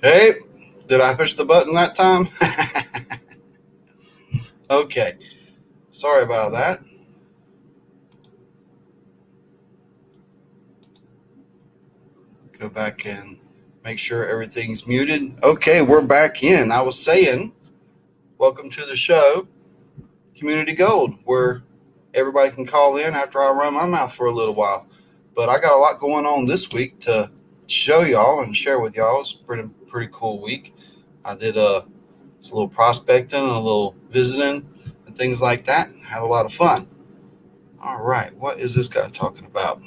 Hey, did I push the button that time? Okay, sorry about that. Go back and make sure everything's muted. Okay, we're back in. I was saying, welcome to the show, Community Gold, where everybody can call in after I run my mouth for a little while. But I got a lot going on this week to show y'all and share with y'all. It's a pretty cool week. I did a little prospecting, a little visiting, and things like that. Had a lot of fun. All right, what is this guy talking about?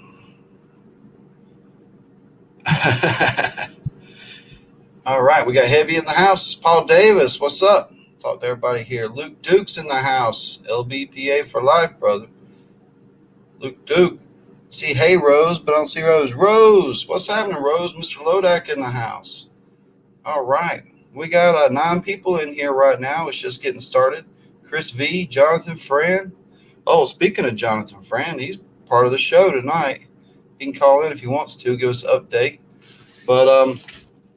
All right, we got Heavy in the house. Paul Davis, what's up? Talk to everybody here. Luke Duke's in the house. LBPA for life, brother. Luke Duke. See, hey, Rose, but I don't see Rose. Rose, what's happening, Rose? Mr. Lodak in the house. All right, we got 9 people in here right now. It's just getting started. Chris V, Jonathan Fran. Oh, speaking of Jonathan Fran, he's part of the show tonight. He can call in if he wants to, give us an update. But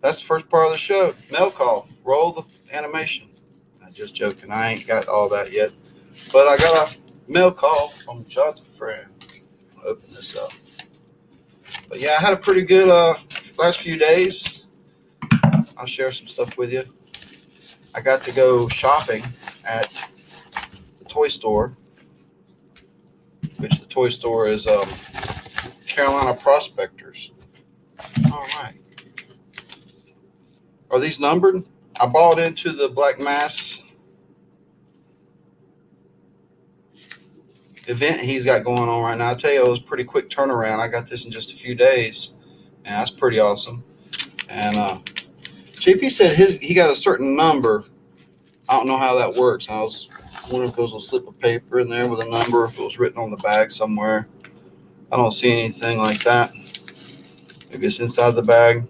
that's the first part of the show. Mail call. Roll the animation. I'm just joking. I ain't got all that yet. But I got a mail call from Jonathan Fran. I'll open this up. But yeah, I had a pretty good last few days. I'll share some stuff with you. I got to go shopping at the toy store, which the toy store is Carolina Prospectors. All right. Are these numbered? I bought into the Blackmass event he's got going on right now. I tell you, it was a pretty quick turnaround. I got this in just a few days, and that's pretty awesome. And JP said he got a certain number. I don't know how that works. I was wondering if there was a slip of paper in there with a number, if it was written on the bag somewhere. I don't see anything like that. Maybe it's inside the bag.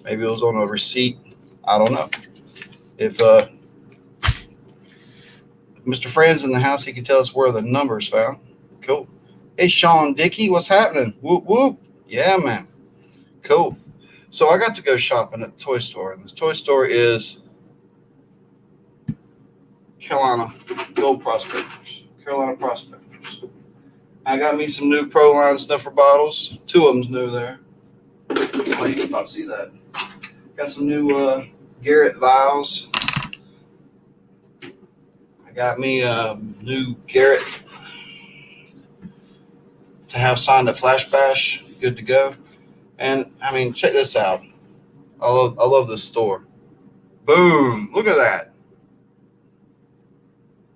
Maybe it was on a receipt. I don't know. If Mr. Fran's in the house, he can tell us where the number's found. Cool. Hey, Sean Dickey, what's happening? Whoop, whoop. Yeah, man. Cool. So I got to go shopping at the toy store, and the toy store is Carolina Gold Prospectors. Carolina Prospectors. I got me some new Proline snuffer bottles. 2 of them's new there. Oh, you can about see that. Got some new Garrett vials. I got me a new Garrett to have signed at Flash Bash. Good to go. And I mean, check this out. I love this store. Boom! Look at that.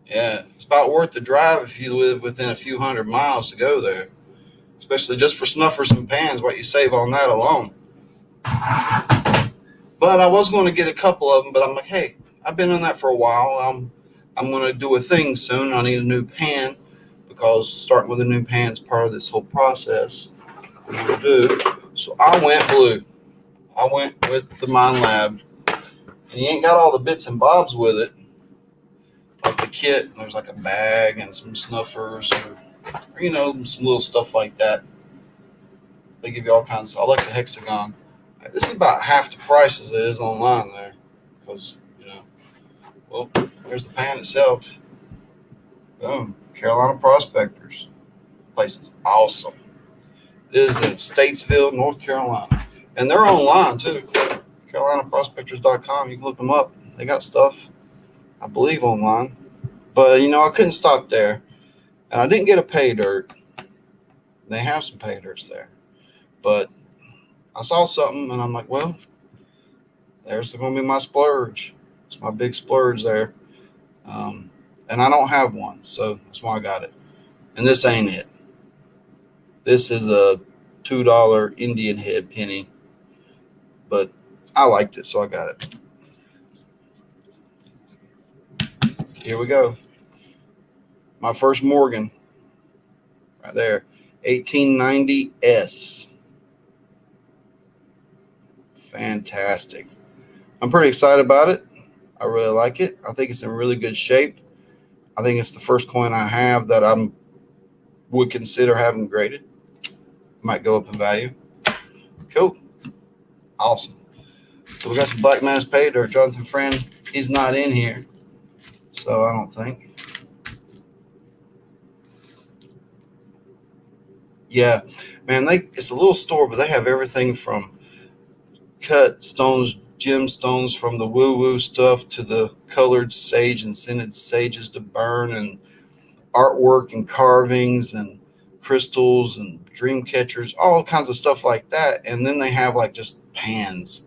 Yeah, it's about worth the drive if you live within a few hundred miles to go there. Especially just for snuffers and pans, what you save on that alone. But I was going to get a couple of them, but I'm like, hey, I've been on that for a while. I'm going to do a thing soon. I need a new pan because starting with a new pan is part of this whole process. I'm going to do. So I went blue. I went with the Mind Lab. And you ain't got all the bits and bobs with it. Like the kit, there's like a bag and some snuffers or some little stuff like that. They give you all kinds of, I like the hexagon. This is about half the price as it is online there. Because, well, there's the pan itself. Boom. Carolina Prospectors. Place is awesome. This is in Statesville, North Carolina. And they're online too. CarolinaProspectors.com. You can look them up. They got stuff, I believe, online. But, I couldn't stop there. And I didn't get a pay dirt. They have some pay dirts there. But I saw something and I'm like, well, there's going to be my splurge. It's my big splurge there. And I don't have one, so that's why I got it. And this ain't it. This is a $2 Indian head penny. But I liked it, so I got it. Here we go. My first Morgan. Right there. 1890S. Fantastic. I'm pretty excited about it. I really like it. I think it's in really good shape. I think it's the first coin I have that I would consider having graded. Might go up in value. Cool. Awesome. So we got some Blackmass pay dirt. Jonathan Friend, he's not in here, so I don't think. Yeah, man, it's a little store, but they have everything from cut stones, gemstones, from the woo-woo stuff to the colored sage and scented sages to burn, and artwork and carvings and crystals and dream catchers, all kinds of stuff like that. And then they have like just pans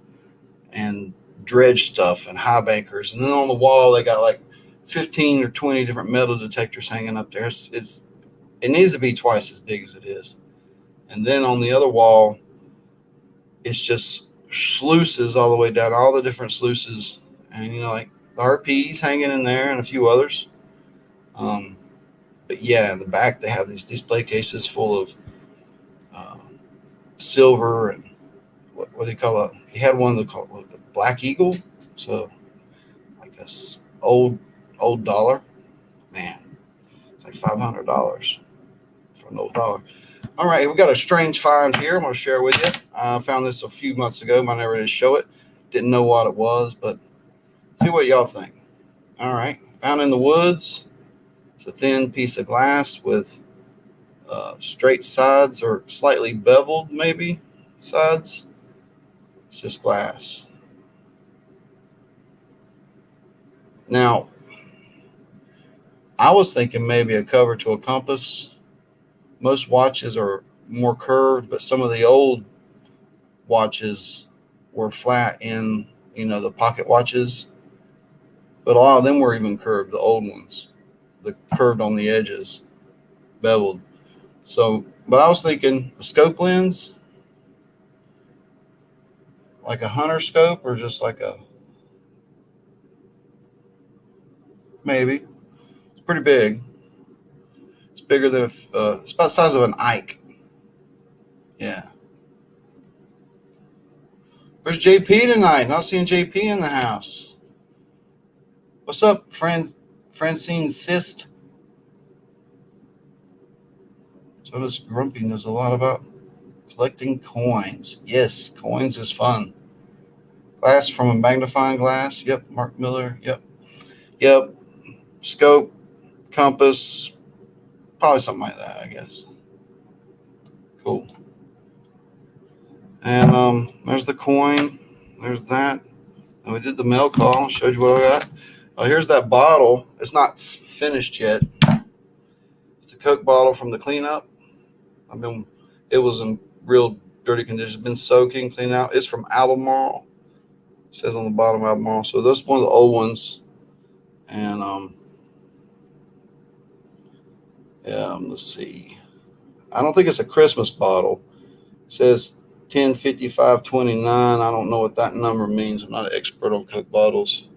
and dredge stuff and high bankers. And then on the wall, they got like 15 or 20 different metal detectors hanging up there. It needs to be twice as big as it is. And then on the other wall, it's just sluices all the way down, all the different sluices. And, like the RPs hanging in there and a few others. But yeah, in the back, they have these display cases full of uh, silver and what they call they had one they call it, the Black Eagle. So, like old dollar. Man, it's like $500 for an old dollar. All right, we got a strange find here. I'm going to share it with you. I found this a few months ago. I never did show it. Didn't know what it was, but see what y'all think. All right, found in the woods. It's a thin piece of glass with straight sides or slightly beveled, maybe sides. It's just glass. Now, I was thinking maybe a cover to a compass. Most watches are more curved, but some of the old watches were flat in, the pocket watches. But a lot of them were even curved, the old ones, the curved on the edges, beveled. So, but I was thinking a scope lens, like a hunter scope, or just like maybe. It's pretty big. It's bigger than it's about the size of an Ike. Yeah. Where's JP tonight? Not seeing JP in the house. What's up, Francine Sist? So this Grumpy knows a lot about collecting coins. Yes, coins is fun. Glass from a magnifying glass. Yep, Mark Miller. Yep. Scope, compass, probably something like that, I guess. Cool. And there's the coin. There's that. And we did the mail call. Showed you what I got. Here's that bottle. It's not finished yet. It's the Coke bottle from the cleanup. It was in real dirty condition. It's been soaking, cleaned out. It's from Albemarle. It says on the bottom Albemarle. So that's one of the old ones. And let's see. I don't think it's a Christmas bottle. It says 105529. I don't know what that number means. I'm not an expert on Coke bottles.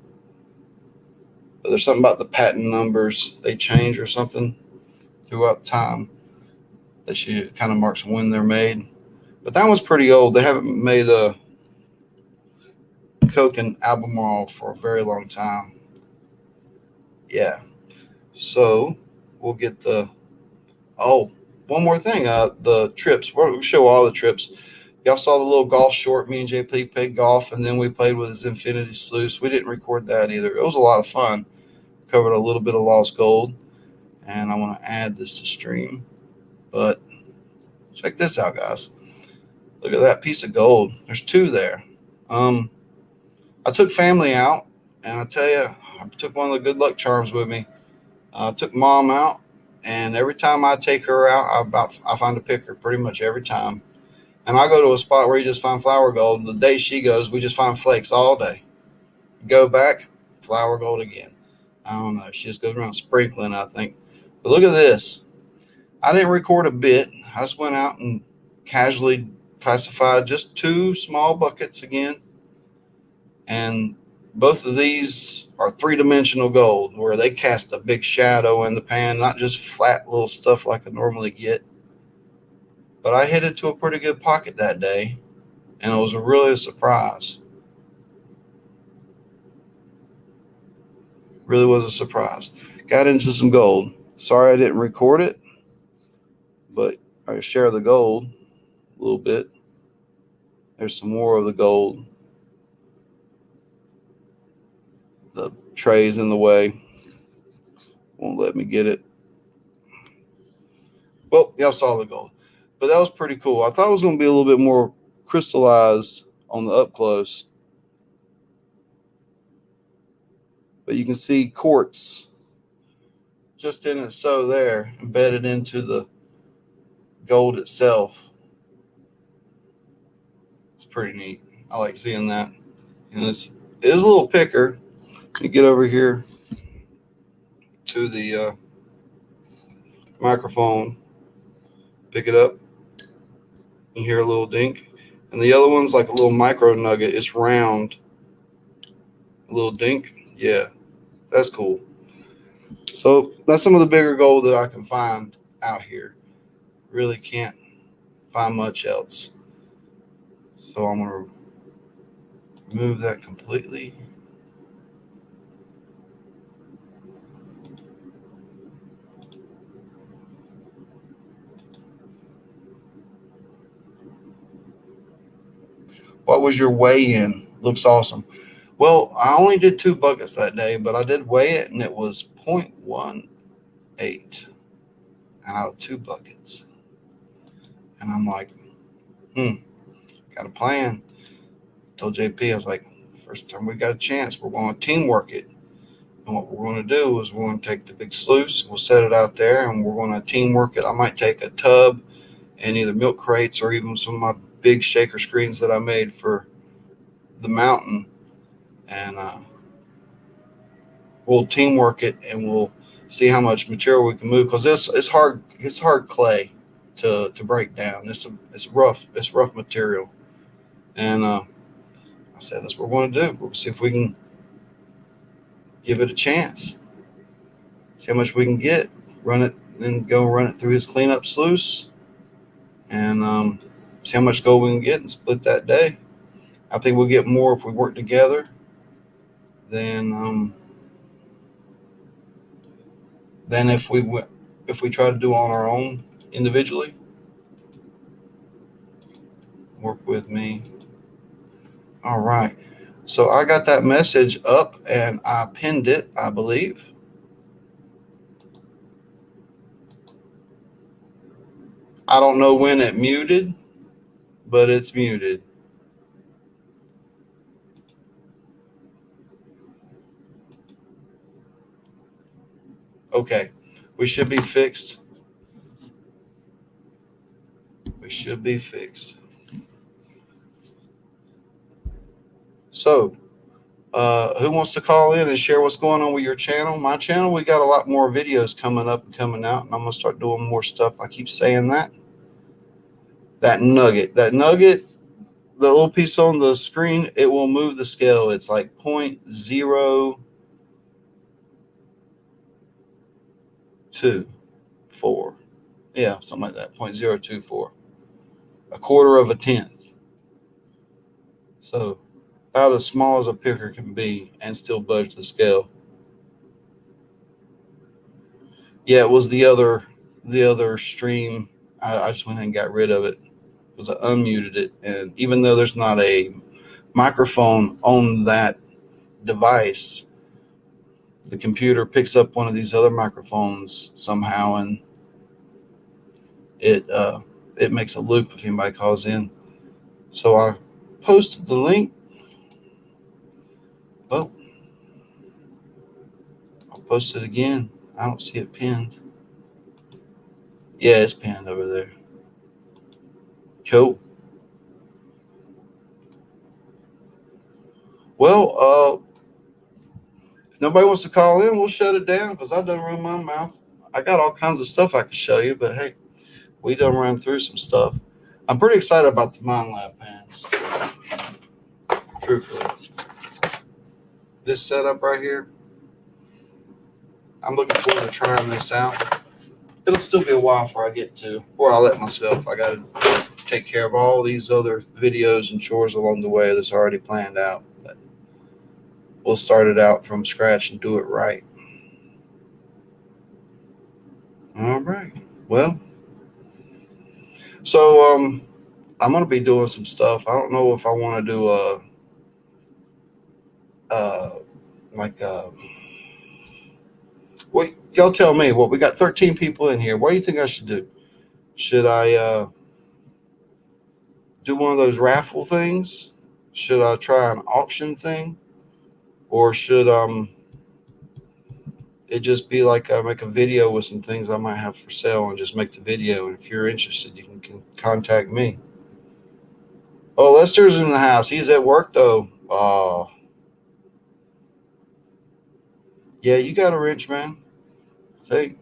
But there's something about the patent numbers. They change or something throughout time that she kind of marks when they're made. But that one's pretty old. They haven't made a Coke and Albemarle for a very long time. Yeah. So we'll get one more thing. The trips. We'll show all the trips. Y'all saw the little golf short. Me and JP played golf, and then we played with his Infinity Sluice. We didn't record that either. It was a lot of fun. Covered a little bit of lost gold, and I want to add this to stream. But check this out, guys. Look at that piece of gold. There's two there. I took family out, and I tell you, I took one of the good luck charms with me. I took mom out, and every time I take her out, I find a picker pretty much every time. And I go to a spot where you just find flower gold. The day she goes, we just find flakes all day. Go back, flower gold again. I don't know. She just goes around sprinkling, I think. But look at this. I didn't record a bit. I just went out and casually classified just two small buckets again. And both of these are three-dimensional gold, where they cast a big shadow in the pan, not just flat little stuff like I normally get. But I hit into a pretty good pocket that day, and it was really a surprise. Really was a surprise. Got into some gold. Sorry I didn't record it, but I share the gold a little bit. There's some more of the gold. The tray's in the way. Won't let me get it. Well, y'all saw the gold. But that was pretty cool. I thought it was going to be a little bit more crystallized on the up close. But you can see quartz just in it so there, embedded into the gold itself. It's pretty neat. I like seeing that. And it is a little picker. You get over here to the microphone, pick it up, you hear a little dink. And the other one's like a little micro nugget. It's round. A little dink. Yeah, that's cool. So that's some of the bigger gold that I can find out here. Really can't find much else. So I'm going to remove that completely. What was your weigh-in? Looks awesome. Well, I only did 2 buckets that day, but I did weigh it, and it was 0.18. And out of 2 buckets. And I'm like, got a plan. Told JP, I was like, first time we got a chance, we're going to teamwork it. And what we're going to do is we're going to take the big sluice, we'll set it out there, and we're going to teamwork it. I might take a tub and either milk crates or even some of my big shaker screens that I made for the mountain, and we'll teamwork it, and we'll see how much material we can move, because it's hard clay to break down. It's rough material, and I said that's what we're going to do. We'll see if we can give it a chance, see how much we can get, run it, then go run it through his cleanup sluice, and see how much gold we can get and split that day. I think we'll get more if we work together than if we try to do it on our own individually. Work with me. All right. So I got that message up and I pinned it, I believe. I don't know when it muted, but it's muted. Okay. We should be fixed. So, who wants to call in and share what's going on with your channel? My channel, we got a lot more videos coming up and coming out, and I'm going to start doing more stuff. I keep saying that. That nugget, the little piece on the screen, it will move the scale. It's like 0.024. Yeah, something like that, 0.024. A quarter of a tenth. So about as small as a picker can be and still budge the scale. Yeah, it was the other stream. I just went ahead and got rid of it because I unmuted it. And even though there's not a microphone on that device, the computer picks up one of these other microphones somehow, and it makes a loop if anybody calls in. So I posted the link. Oh, I'll post it again. I don't see it pinned. Yeah, it's pinned over there. Cool. Well, if nobody wants to call in, we'll shut it down because I done run my mouth. I got all kinds of stuff I could show you, but hey, we done run through some stuff. I'm pretty excited about the Mind Lab pants. Truthfully. This setup right here, I'm looking forward to trying this out. It'll still be a while before I let myself. I got to take care of all these other videos and chores along the way that's already planned out. But we'll start it out from scratch and do it right. All right. Well, so I'm going to be doing some stuff. I don't know if I want to do like well, y'all tell me. Well, we got 13 people in here. What do you think I should do? Should I do one of those raffle things? Should I try an auction thing, or should it just be like make a video with some things I might have for sale and just make the video? And if you're interested, you can contact me. Oh, Lester's in the house. He's at work though. Oh, yeah, you got a wrench, man. Think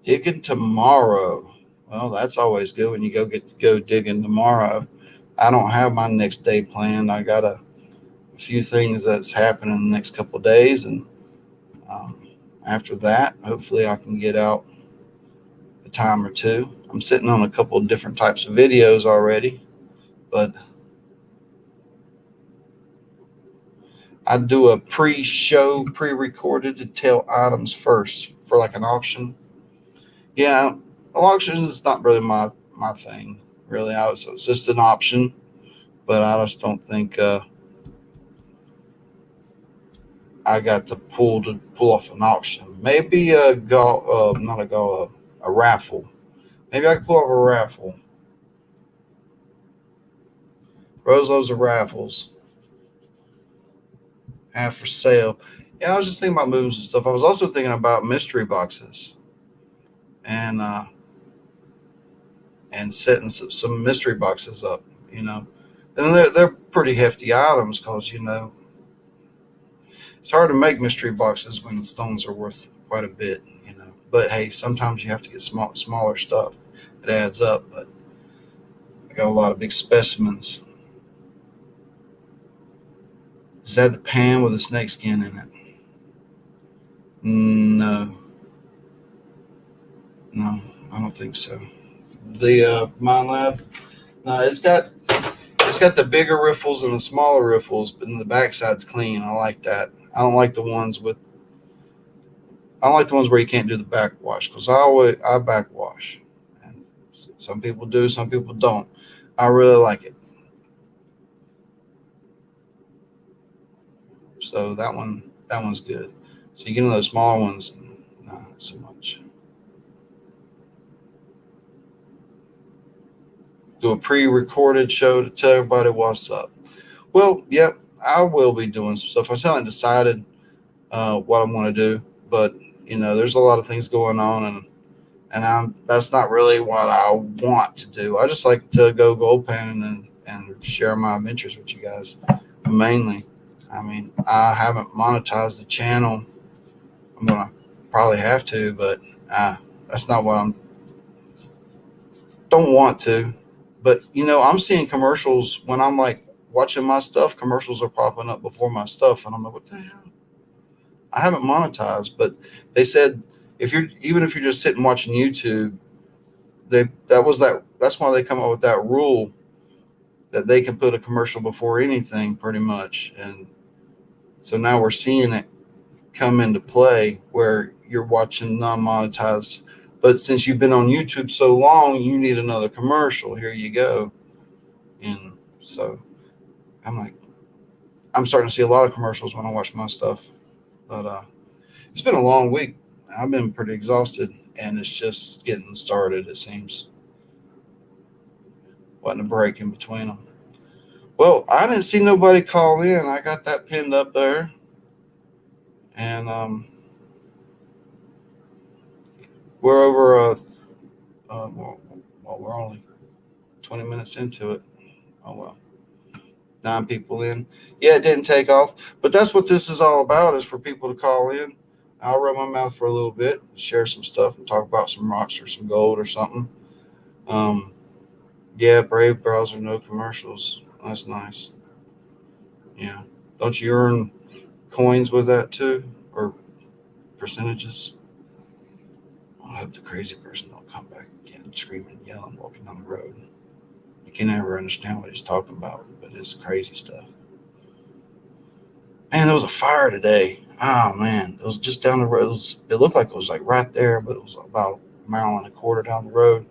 digging tomorrow. Well, that's always good when you get to go digging tomorrow. I don't have my next day planned. I got a few things that's happening in the next couple of days, and after that, hopefully, I can get out a time or two. I'm sitting on a couple of different types of videos already, but I do a pre-show, pre-recorded to tell items first for like an auction. Yeah, auction is not really my thing. Really, it's just an option, but I just don't think I got the pull to pull off an auction. Maybe not a golf, a raffle. Maybe I can pull off a raffle. Rose loves of raffles. Have for sale. Yeah, I was just thinking about moves and stuff. I was also thinking about mystery boxes and setting some mystery boxes up. You know, and they're pretty hefty items because it's hard to make mystery boxes when the stones are worth quite a bit. But hey, sometimes you have to get smaller stuff. It adds up. But I got a lot of big specimens. Is that the pan with the snake skin in it? No, no, I don't think so. The Mine Lab, no, it's got the bigger riffles and the smaller riffles, but then the backside's clean. I like that. I don't like the ones with. I don't like the ones where you can't do the backwash because I backwash, and some people do, some people don't. I really like it. So that one's good. So you get into those smaller ones, not so much. Do a pre-recorded show to tell everybody what's up. Well, yep, I will be doing some stuff. I still haven't decided what I'm going to do, but there's a lot of things going on, and that's not really what I want to do. I just like to go gold panning and share my adventures with you guys, mainly. I mean, I haven't monetized the channel. I'm gonna probably have to, but that's not what I'm. Don't want to, but I'm seeing commercials when I'm like watching my stuff. Commercials are popping up before my stuff, and I'm like, what the hell? I haven't monetized, but they said if you're just sitting watching YouTube, that's why they come up with that rule that they can put a commercial before anything, pretty much, and so now we're seeing it come into play where you're watching non-monetized. But since you've been on YouTube so long, you need another commercial. Here you go. And so I'm like, I'm starting to see a lot of commercials when I watch my stuff. But it's been a long week. I've been pretty exhausted, and it's just getting started, it seems. Wasn't a break in between them. Well, I didn't see nobody call in. I got that pinned up there. And we're over well, we're only 20 minutes into it. Oh, well. 9 people in. Yeah, it didn't take off. But that's what this is all about, is for people to call in. I'll run my mouth for a little bit, share some stuff, and talk about some rocks or some gold or something. Um, yeah, Brave browser, no commercials. That's nice. Yeah. Don't you earn coins with that too? Or percentages? I hope the crazy person don't come back again screaming and yelling walking down the road. You can never understand what he's talking about, but it's crazy stuff. Man, there was a fire today. Oh man, it was just down the road. It looked like it was like right there, but it was about a mile and a quarter down the road.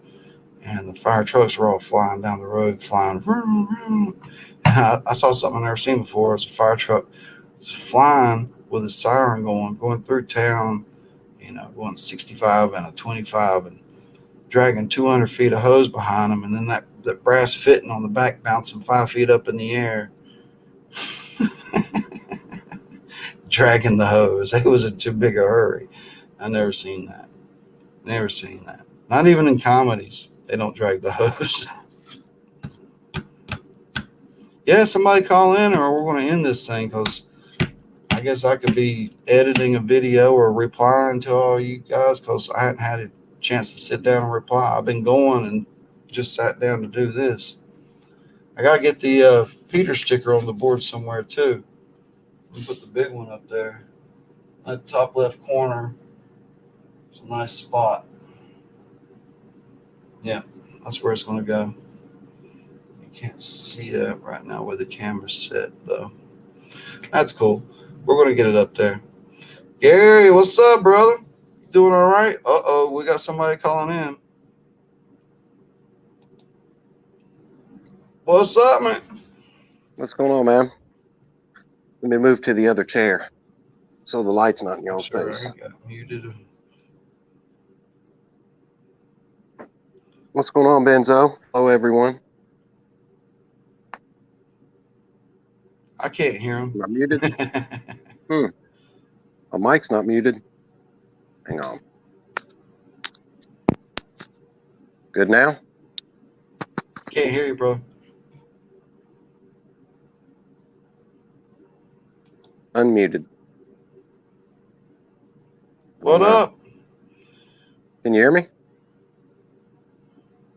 and the fire trucks were all flying down the road, flying. Vroom, vroom. And I saw something I've never seen before. It was a fire truck flying with a siren going through town, going 65 and a 25 and dragging 200 feet of hose behind them, and then that brass fitting on the back bouncing 5 feet up in the air, dragging the hose. It was in too big a hurry. I never seen that. Never seen that. Not even in comedies. They don't drag the hose. Yeah, somebody call in or we're going to end this thing, because I guess I could be editing a video or replying to all you guys, because I hadn't had a chance to sit down and reply. I've been going and just sat down to do this. I got to get the Peter sticker on the board somewhere too. Let me put the big one up there. That top left corner. It's a nice spot. Yeah, that's where it's going to go. You can't see that right now where the camera's set, though. That's cool. We're going to get it up there. Gary, what's up, brother? Doing all right? Uh-oh, we got somebody calling in. What's up, man? What's going on, man? Let me move to the other chair so the light's not in your face. I got muted. What's going on, Benzo? Hello, everyone. I can't hear him. Not muted? My mic's not muted. Hang on. Good now? Can't hear you, bro. Unmuted. What up? Can you hear me?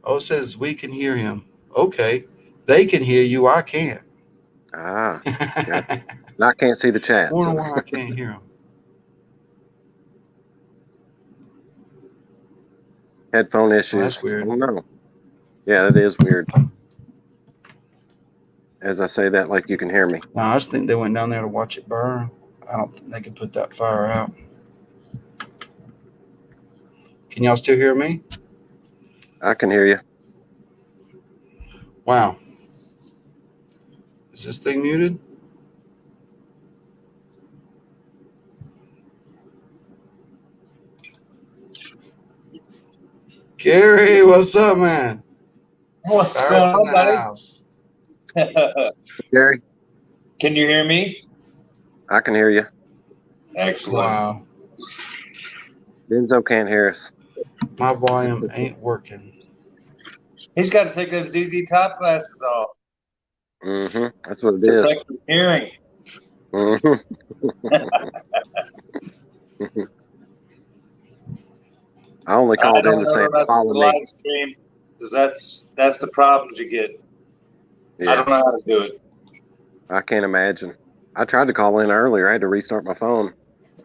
Oh, it says we can hear him. Okay. They can hear you. I can't. Ah. Gotcha. And I can't see the chat. I wonder why I can't hear him. Headphone issues. Oh, that's weird. I don't know. Yeah, that is weird. As I say that, like you can hear me. No, I just think they went down there to watch it burn. I don't think they could put that fire out. Can y'all still hear me? I can hear you. Wow. Is this thing muted? Gary, what's up, man? What's Pirates going in the on, house. Gary? Can you hear me? I can hear you. Excellent. Wow. Benzo can't hear us. My volume ain't working. He's got to take those ZZ Top glasses off. Mm-hmm. That's what it To is. affect the hearing. Mm-hmm. I only called in to say follow me. Live stream, because that's the problems you get. Yeah. I don't know how to do it. I can't imagine. I tried to call in earlier. I had to restart my phone.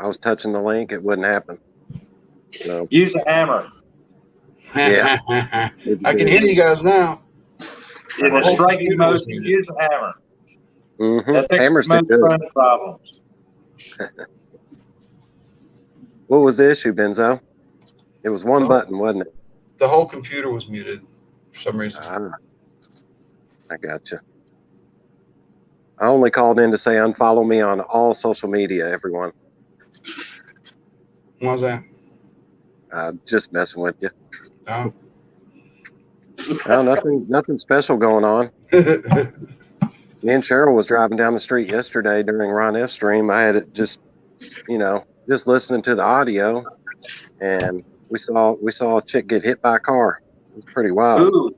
I was touching the link. It wouldn't happen. So use a hammer. Yeah. I can hear you guys now. In a striking motion, use a hammer. Mm-hmm. That fixes most phone problems. What was the issue, Benzo? It was one button, wasn't it? The whole computer was muted for some reason. I gotcha. I only called in to say unfollow me on all social media, everyone. What was that? Just messing with you. Oh. No, nothing special going on. Me and Cheryl was driving down the street yesterday during Ron F stream. I had it just listening to the audio, and we saw a chick get hit by a car. It was pretty wild. Ooh.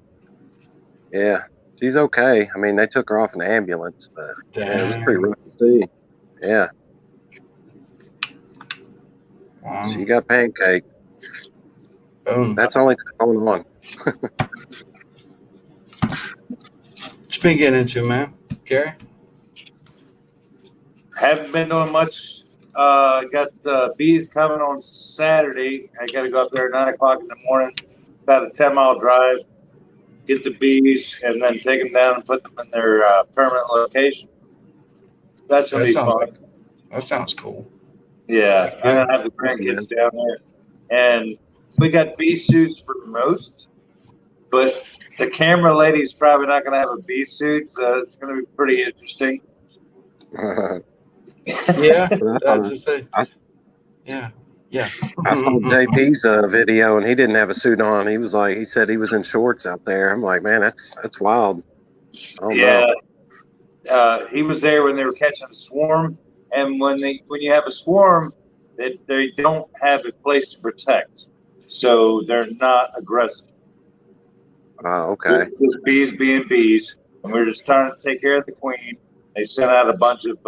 Yeah, she's okay. I mean, they took her off in the ambulance, but yeah, it was pretty rough to see. Yeah. Wow. She got pancake. Boom. That's all it's going on. What you been getting into, man? Gary? Haven't been doing much. Got bees coming on Saturday. I got to go up there at 9 o'clock in the morning. About a 10-mile drive. Get the bees and then take them down and put them in their permanent location. That's going to be fun. That sounds cool. Yeah, I'm going to have the grandkids down there. And we got bee suits for most. But the camera lady's probably not going to have a bee suit, so it's going to be pretty interesting. Yeah, that's I, to say. Yeah, yeah. I saw JP's video, and he didn't have a suit on. He said he was in shorts out there. I'm like, man, that's wild. I don't know. He was there when they were catching the swarm, and when you have a swarm, they don't have a place to protect, so they're not aggressive. Okay. Just bees being bees, and we're just trying to take care of the queen. They sent out a bunch of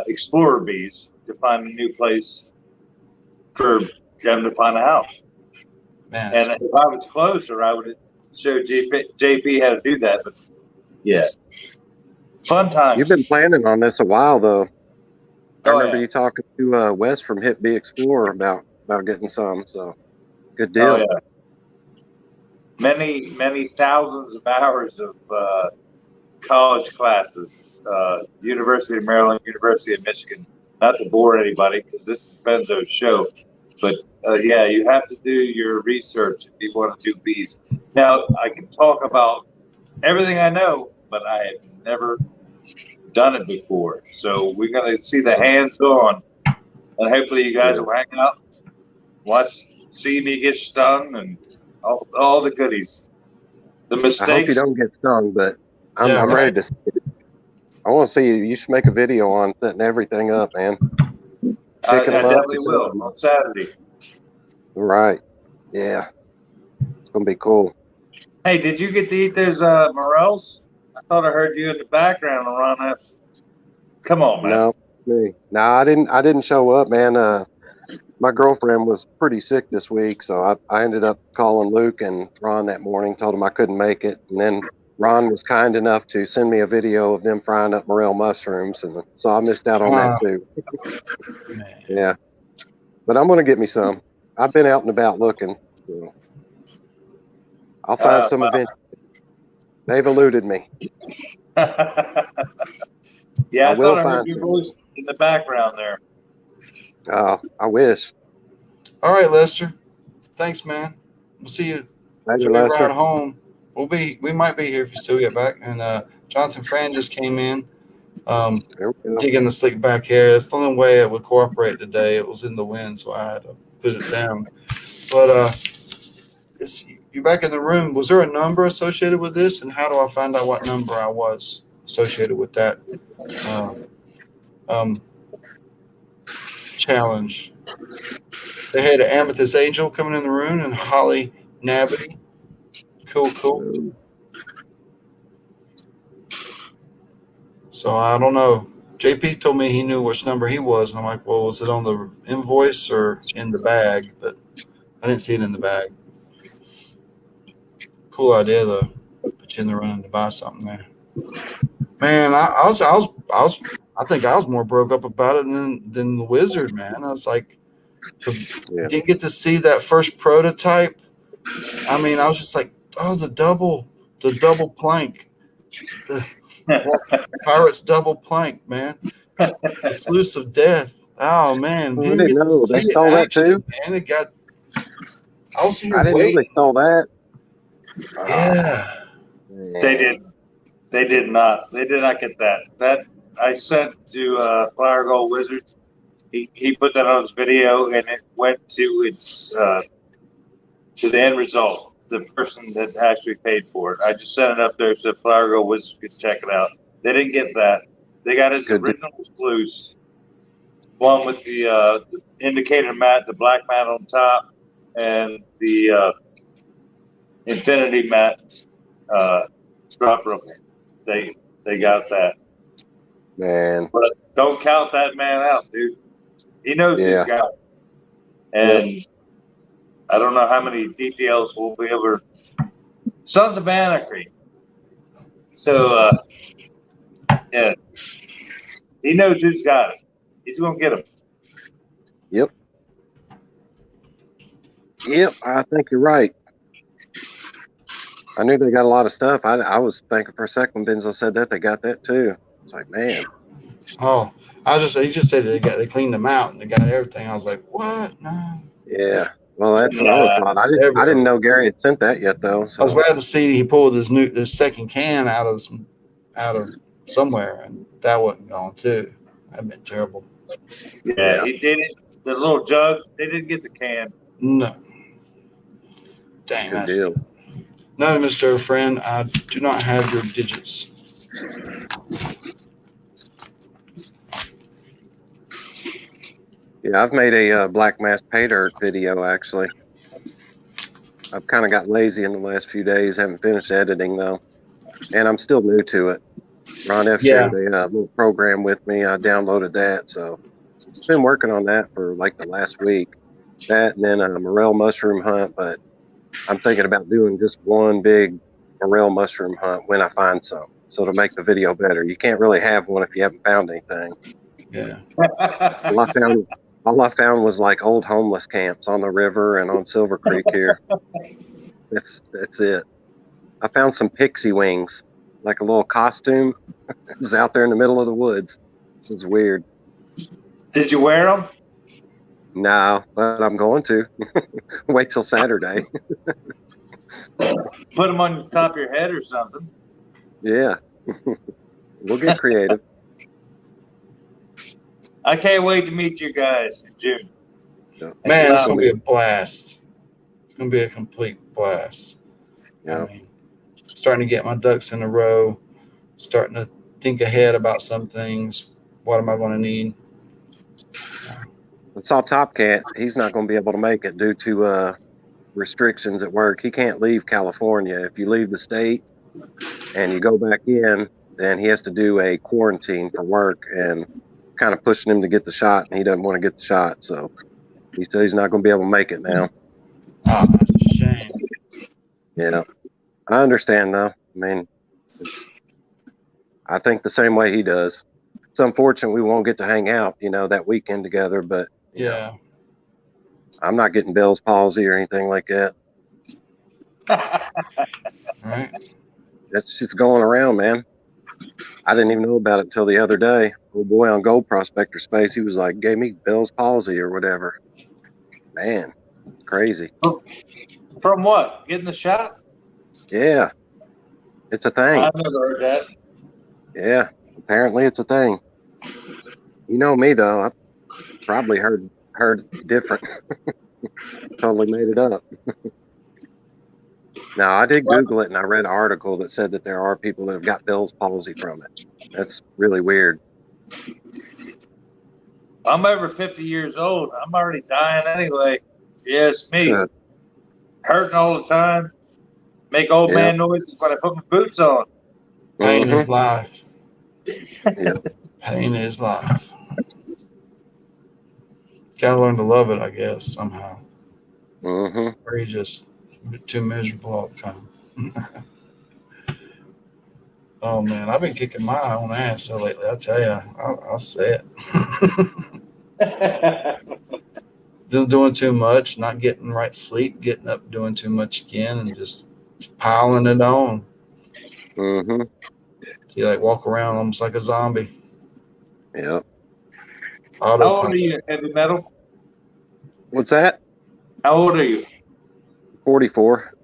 explorer bees to find a new place for them to find a house. Man, And if I was closer, I would have showed JP how to do that. But yeah, fun times. You've been planning on this a while, though. I remember yeah. you talking to Wes from Hit Bee Explorer about getting some. So good deal. Oh, yeah. Many thousands of hours of college classes, University of Maryland, University of Michigan. Not to bore anybody, because this is Benzo's show, but yeah, you have to do your research if you want to do bees. Now, I can talk about everything I know, but I have never done it before. So we're going to see the hands-on, and hopefully you guys will hang out, see me get stung, and all the goodies. The mistakes. I hope you don't get stung, but I'm Yeah, right. ready to see it. I want to see you. You should make a video on setting everything up, man. I definitely will on Saturday. Right. Yeah. It's going to be cool. Hey, did you get to eat those morels? I thought I heard you in the background around that. Come on, man. No, I didn't show up, man. My girlfriend was pretty sick this week, so I ended up calling Luke and Ron that morning, told them I couldn't make it. And then Ron was kind enough to send me a video of them frying up morel mushrooms, and so I missed out on that too. Man. Yeah. But I'm going to get me some. I've been out and about looking. So I'll find some eventually. They've eluded me. Yeah, I thought I heard your voice in the background there. Oh, I wish. All right, Lester. Thanks, man. We'll see you. Enjoy your ride home. We might be here if you still get back. And Jonathan Fran just came in, digging the slick back hair. That's the only way it would cooperate today. It was in the wind, so I had to put it down. But you're back in the room. Was there a number associated with this? And how do I find out what number I was associated with that challenge? They had an Amethyst Angel coming in the room and Holly Nabity. Cool. So I don't know. JP told me he knew which number he was. And I'm like, well, was it on the invoice or in the bag? But I didn't see it in the bag. Cool idea though. Put you in the running to buy something there. Man, I think I was more broke up about it than the Wizard, man. I was like, because didn't get to see that first prototype. I mean, I was just like, oh, the double plank, the Pirates double plank, man, the sluice of death. Oh man, I didn't know they stole that too. Man, it got. I was here. I didn't know they stole that. Yeah, They did not. They did not get that. That I sent to Flower Gold Wizards. He put that on his video, and it went to its to the end result. The person that actually paid for it. I just sent it up there so Flower Gold Wizards could check it out. They didn't get that. They got his original sluice, one with the indicator mat, the black mat on top, and the infinity mat drop room. They got that. Man. But don't count that man out, dude. He knows he's got it. And I don't know how many details we'll be able to. Sons of Anarchy. So, yeah. He knows who's got it. He's going to get him. Yep, I think you're right. I knew they got a lot of stuff. I was thinking for a second when Benzo said that they got that too. It's like, man. Oh, he just said they cleaned them out and they got everything. I was like, what? No. Yeah. Well, that's what I was thought. I didn't know Gary had sent that yet, though. So. I was glad to see he pulled his second can out of somewhere, and that wasn't gone too. That'd been terrible. Yeah, he did it. The little jug, they didn't get the can. No. Dang, Good deal. No, Mr. Friend, I do not have your digits. Yeah, I've made a Blackmass pay dirt video, actually. I've kind of got lazy in the last few days. Haven't finished editing, though. And I'm still new to it. Ron F. shared a little program with me. I downloaded that. So I've been working on that for like the last week. That and then a morel mushroom hunt. But I'm thinking about doing just one big morel mushroom hunt when I find some. So to make the video better. You can't really have one if you haven't found anything. Yeah. All I found was like old homeless camps on the river and on Silver Creek here. That's it. I found some pixie wings, like a little costume. It was out there in the middle of the woods. It was weird. Did you wear them? No, but I'm going to. Wait till Saturday. Put them on the top of your head or something. Yeah. We'll get creative. I can't wait to meet you guys in June. Man, it's going to be a blast. It's going to be a complete blast. Yeah. I mean, starting to get my ducks in a row, starting to think ahead about some things. What am I going to need? I saw Top Cat. He's not going to be able to make it due to restrictions at work. He can't leave California. If you leave the state and you go back in, then he has to do a quarantine for work, and kind of pushing him to get the shot, and he doesn't want to get the shot. So he said he's not going to be able to make it now. Oh, that's a shame. Yeah. I understand, though. I mean, I think the same way he does. It's unfortunate we won't get to hang out, that weekend together, but yeah, I'm not getting Bell's palsy or anything like that. Right. It's just going around, man. I didn't even know about it until the other day. Old boy on Gold Prospector Space, he was like, gave me Bell's palsy or whatever. Man, it's crazy. From what? Getting the shot? Yeah. It's a thing. I've never heard that. Yeah, apparently it's a thing. You know me, though. I probably heard different. Totally made it up. Now, I did Google it, and I read an article that said that there are people that have got Bell's palsy from it. That's really weird. I'm over 50 years old. I'm already dying anyway. Yes, me. Hurting all the time. Make old man noises when I put my boots on. Pain is life. Yeah. Pain is life. Gotta learn to love it, I guess, somehow. Or you just too miserable all the time. Oh man, I've been kicking my own ass lately. I tell you, I'll say it. Doing too much, not getting right sleep, getting up doing too much again, and just piling it on. So you like walk around almost like a zombie. Yep. How old are you, Heavy Metal? What's that? How old are you? 44.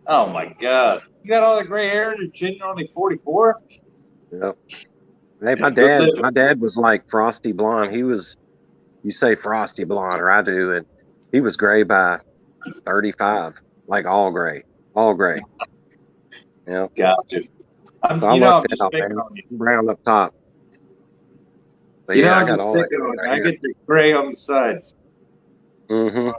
Oh my God. You got all the gray hair and your chin, you're only 44? Yep. Hey, my dad was like frosty blonde. He was, you say frosty blonde, or I do, and he was gray by 35, like all gray. Yep. Gotcha. I'm just picking on you. Brown up top. But yeah, I got all that. I get the gray on the sides. Urban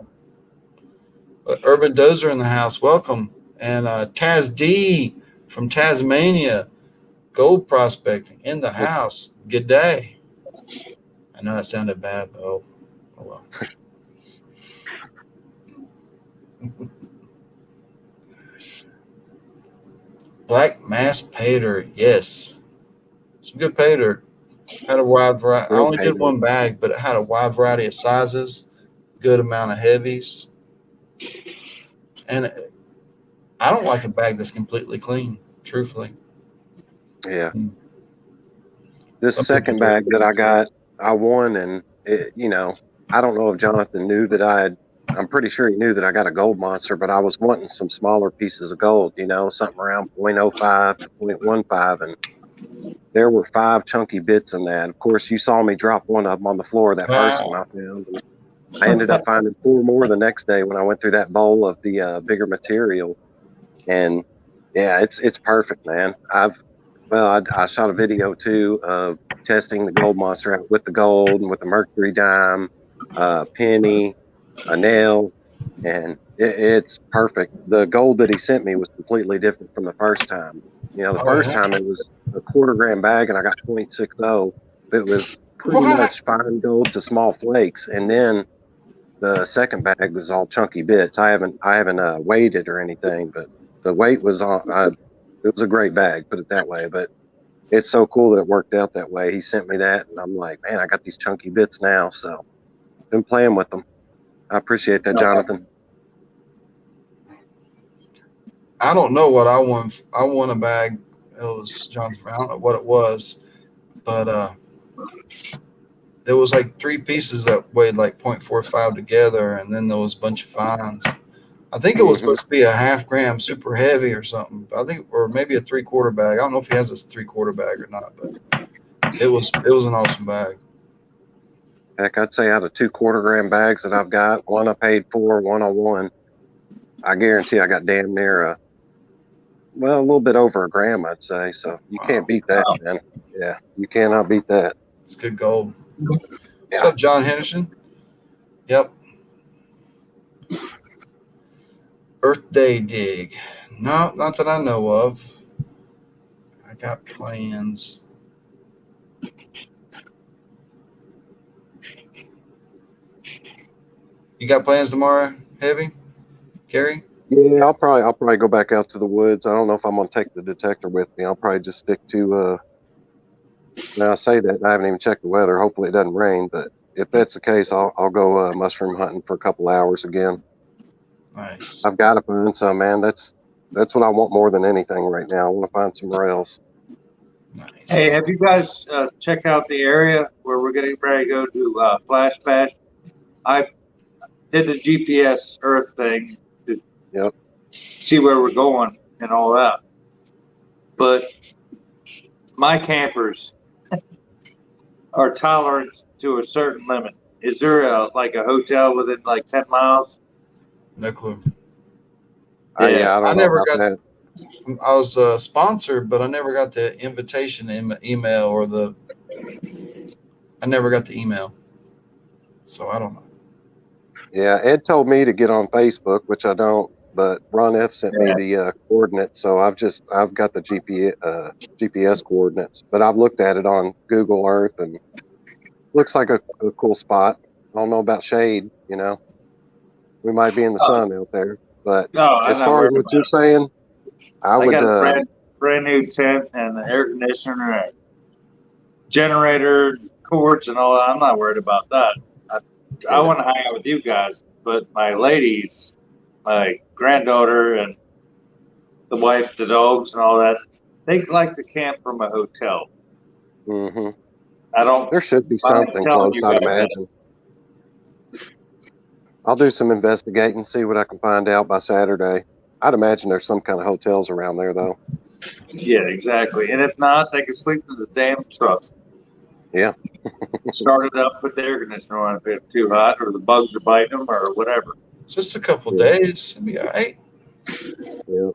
Dozer in the house, welcome. And Taz D from Tasmania, gold prospecting in the house. Good day. I know that sounded bad, but oh well. Blackmass pay dirt, yes. Some good pay dirt. Had a wide variety. I only did one bag, but it had a wide variety of sizes, good amount of heavies. And I don't like a bag that's completely clean, truthfully. Yeah. This second bag that I got, I won, and it, I don't know if Jonathan knew that I had I'm pretty sure he knew that I got a gold monster, but I was wanting some smaller pieces of gold, you know, something around 0.05 to 0.15. And there were 5 chunky bits in that. Of course, you saw me drop one of them on the floor, that first one I found. And I ended up finding 4 more the next day when I went through that bowl of the bigger material. And yeah, it's perfect, man. I shot a video too of testing the gold monster out with the gold and with the mercury dime, penny, a nail, and it's perfect. The gold that he sent me was completely different from the first time. You know, the first time it was a 1/4 gram bag and I got 0.60. It was pretty much fine gold to small flakes, and then the second bag was all chunky bits. I haven't weighed it or anything, but the weight was on. It was a great bag, put it that way. But it's so cool that it worked out that way. He sent me that, and I'm like, man, I got these chunky bits now. So been playing with them. I appreciate that, Jonathan. I don't know what I won. I won a bag. It was Jonathan. I don't know what it was, but there was like 3 pieces that weighed like 0.45 together, and then there was a bunch of fines. I think it was supposed to be a 1/2 gram super heavy or something. I think, or maybe a 3/4 bag. I don't know if he has this 3/4 bag or not, but it was an awesome bag. Heck, I'd say out of 2 1/4 gram bags that I've got, one I paid for, one I won. I guarantee I got damn near a little bit over a gram, I'd say. So you can't beat that, man. Yeah, you cannot beat that. It's good gold. What's up, John Henderson? Yep. Earth Day dig. No, not that I know of. I got plans. You got plans tomorrow, Heavy? Gary? Yeah, I'll probably go back out to the woods. I don't know if I'm gonna take the detector with me. I'll probably just stick to now I say that I haven't even checked the weather. Hopefully it doesn't rain, but if that's the case, I'll go mushroom hunting for a couple hours again. Nice. I've got to find some, man. That's what I want more than anything right now. I want to find some rails. Nice. Hey, have you guys checked out the area where we're getting ready to go to Flash Bash? I did the GPS Earth thing to see where we're going and all that. But my campers are tolerant to a certain limit. Is there like a hotel within like 10 miles? No clue. Yeah, I never got that. I was sponsored, but I never got the invitation email or I never got the email. So I don't know. Yeah, Ed told me to get on Facebook, which I don't, but Ron F sent me the coordinates, so I've got the GPS coordinates, but I've looked at it on Google Earth and looks like a cool spot. I don't know about shade, you know. We might be in the sun out there, but as far as what you're saying, I would. I got a brand new tent and the air conditioner and generator cords and all that. I'm not worried about that. I want to hang out with you guys, but my ladies, my granddaughter and the wife, the dogs, and all that, they like to camp from a hotel. Mm-hmm. I don't. There should be something close, I'd imagine. I'll do some investigating, see what I can find out by Saturday. I'd imagine there's some kind of hotels around there, though. Yeah, exactly. And if not, they can sleep in the damn truck. Yeah. Start it up, put the air conditioner on if it's too hot, or the bugs are biting them, or whatever. Just a couple days, it'll be all right. Yeah.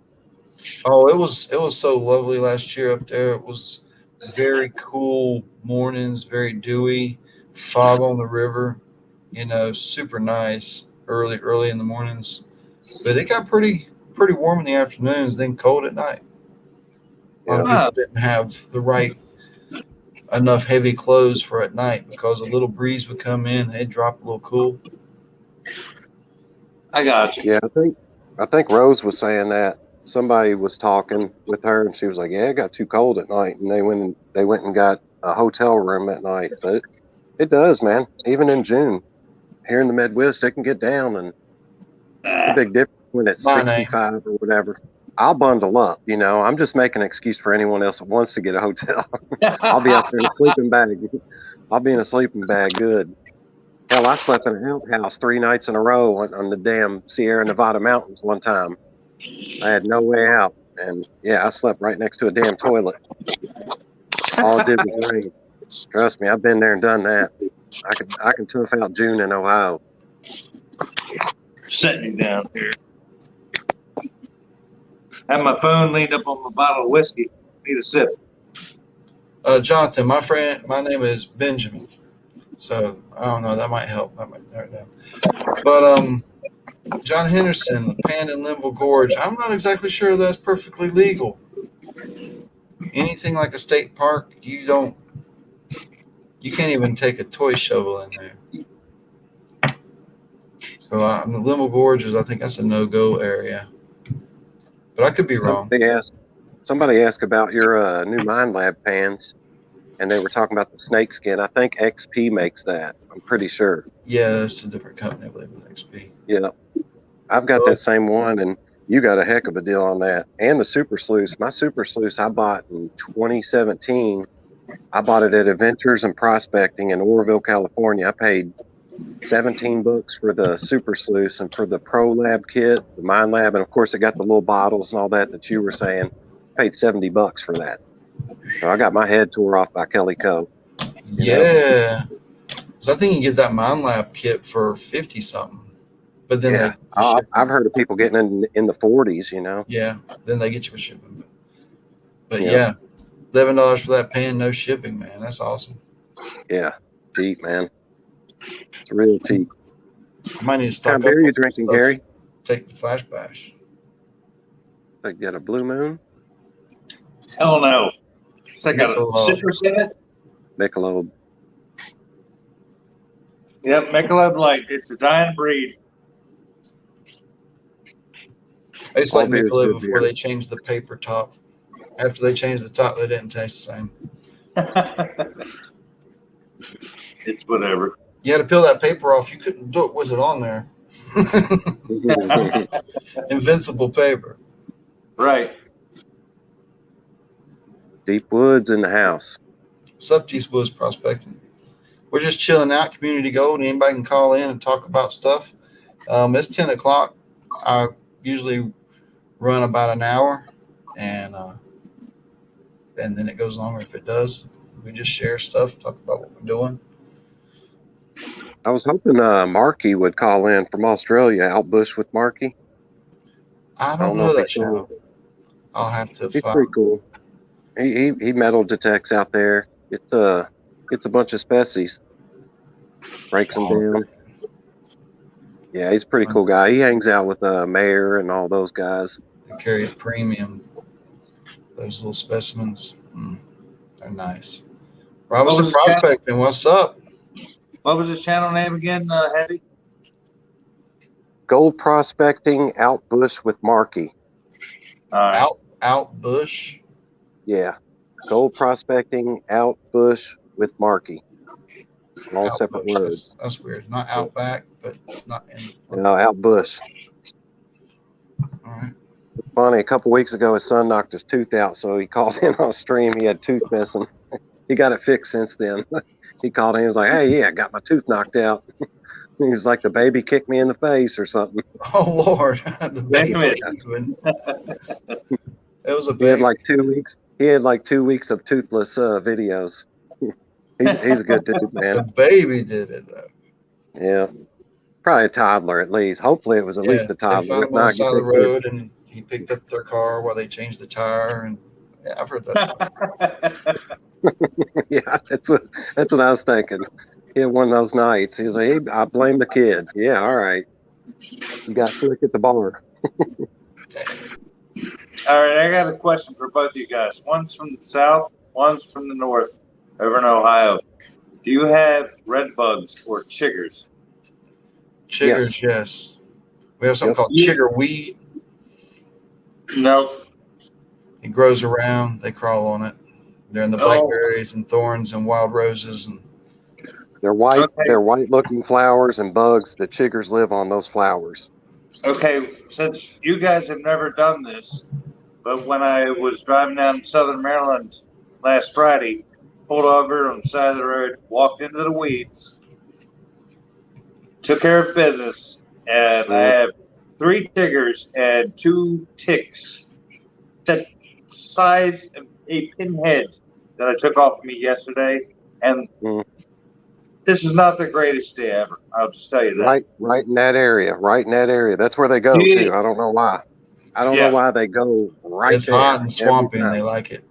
Oh, it was so lovely last year up there. It was very cool mornings, very dewy, fog on the river. You know, super nice early in the mornings. But it got pretty warm in the afternoons, then cold at night. A lot of people didn't have the right enough heavy clothes for at night because a little breeze would come in and it'd drop a little cool. I got you. Yeah, I think Rose was saying that somebody was talking with her and she was like, "Yeah, it got too cold at night," and they went and got a hotel room at night. But it does, man. Even in June, here in the Midwest, it can get down, and it's a big difference when it's 65 or whatever. I'll bundle up, you know. I'm just making an excuse for anyone else that wants to get a hotel. I'll be out there in a sleeping bag. I'll be in a sleeping bag good. Hell, I slept in an outhouse 3 nights in a row on the damn Sierra Nevada mountains one time. I had no way out. And yeah, I slept right next to a damn toilet. All it did was rain. Trust me, I've been there and done that. I can tough out June in Ohio. Setting me down here. Have my phone leaned up on my bottle of whiskey. Need a sip. Jonathan, my friend, my name is Benjamin. So I don't know. That might help. That might narrow it down. But John Henderson, Pan and Linville Gorge. I'm not exactly sure that's perfectly legal. Anything like a state park, you can't even take a toy shovel in there. So the Linville Gorge I think that's a no-go area. But I could be wrong. Somebody asked about your new Mind Lab pans, and they were talking about the snake skin. I think XP makes that. I'm pretty sure. Yeah, it's a different company, I believe, with XP. Yeah. I've got that same one, and you got a heck of a deal on that. And the Super Sluice. My Super Sluice I bought in 2017. I bought it at Adventures and Prospecting in Oroville, California. I paid $17 for the Super Sluice, and for the Pro Lab kit, the Mind Lab, and of course it got the little bottles and all that you were saying. I paid $70 for that. So I got my head tore off by Kelly Co. Yeah. So I think you can get that Mind Lab kit for 50 something. But then I've heard of people getting in the 40s, Yeah, then they get you with shipping. But yeah, $11 for that pan, no shipping, man. That's awesome. Yeah, cheap, man. It's real cheap. I might need to stock up. What kind of beer are you drinking, Gary? Take the Flash Bash. Like got a Blue Moon? Hell no. It's like got a citrus in it. Michelob. Yep, Michelob Light. It's a dying breed. I used to like Michelob before they changed the paper top. After they changed the top, they didn't taste the same. It's whatever. You had to peel that paper off. You couldn't do it with it on there. Invincible paper. Right. Deep Woods in the house. What's up, Deep Woods Prospecting? We're just chilling out, Community Gold. Anybody can call in and talk about stuff. It's 10 o'clock. I usually run about an hour, and then it goes longer if it does. We just share stuff, talk about what we're doing. I was hoping Marky would call in from Australia, out bush with Marky. I don't know that show. I'll have to He's pretty cool. He metal detects out there. It's a bunch of species. Breaks them down. Yeah, he's a pretty cool guy. He hangs out with Mayor and all those guys. They carry a premium. Those little specimens, they're nice. Robinson Prospecting, what's up? What was his channel name again, Heavy? Gold Prospecting Out Bush with Marky. Out Bush? Yeah. Gold Prospecting Out Bush with Marky. All separate words. That's weird. Not out back, but not in. No, out bush. All right. Funny, a couple weeks ago, his son knocked his tooth out, so he called in on stream. He had tooth missing. He got it fixed since then. He called in. He was like, "Hey, yeah, I got my tooth knocked out." He was like, "The baby kicked me in the face or something." Oh Lord, the baby. It was a baby. He had like 2 weeks. He had like 2 weeks of toothless videos. He's a good dude, man. The baby did it though. Yeah, probably a toddler at least. Hopefully, it was at least a toddler. They found him on the side of the road, and he picked up their car while they changed the tire. And yeah, I've heard that story. Yeah, that's what I was thinking. He had one of those nights. He was like, "Hey, I blame the kids." Yeah, all right. You got slick at the bar. All right, I got a question for both of you guys. One's from the south, one's from the north, over in Ohio. Do you have red bugs or chiggers? Chiggers, yes. We have something called chigger weed. No. It grows around. They crawl on it. They're in the blackberries and thorns and wild roses. And they're white. Okay. They're white-looking flowers and bugs. The chiggers live on those flowers. Okay, since you guys have never done this, but when I was driving down Southern Maryland last Friday, pulled over on the side of the road, walked into the weeds, took care of business, and I have 3 tigers and 2 ticks that size of a pinhead that I took off of me yesterday, and this is not the greatest day ever. I'll just tell you that. Right in that area. Right in that area. That's where they go too. I don't know why. I don't know why they go right it's there. It's hot and swampy, and they like it.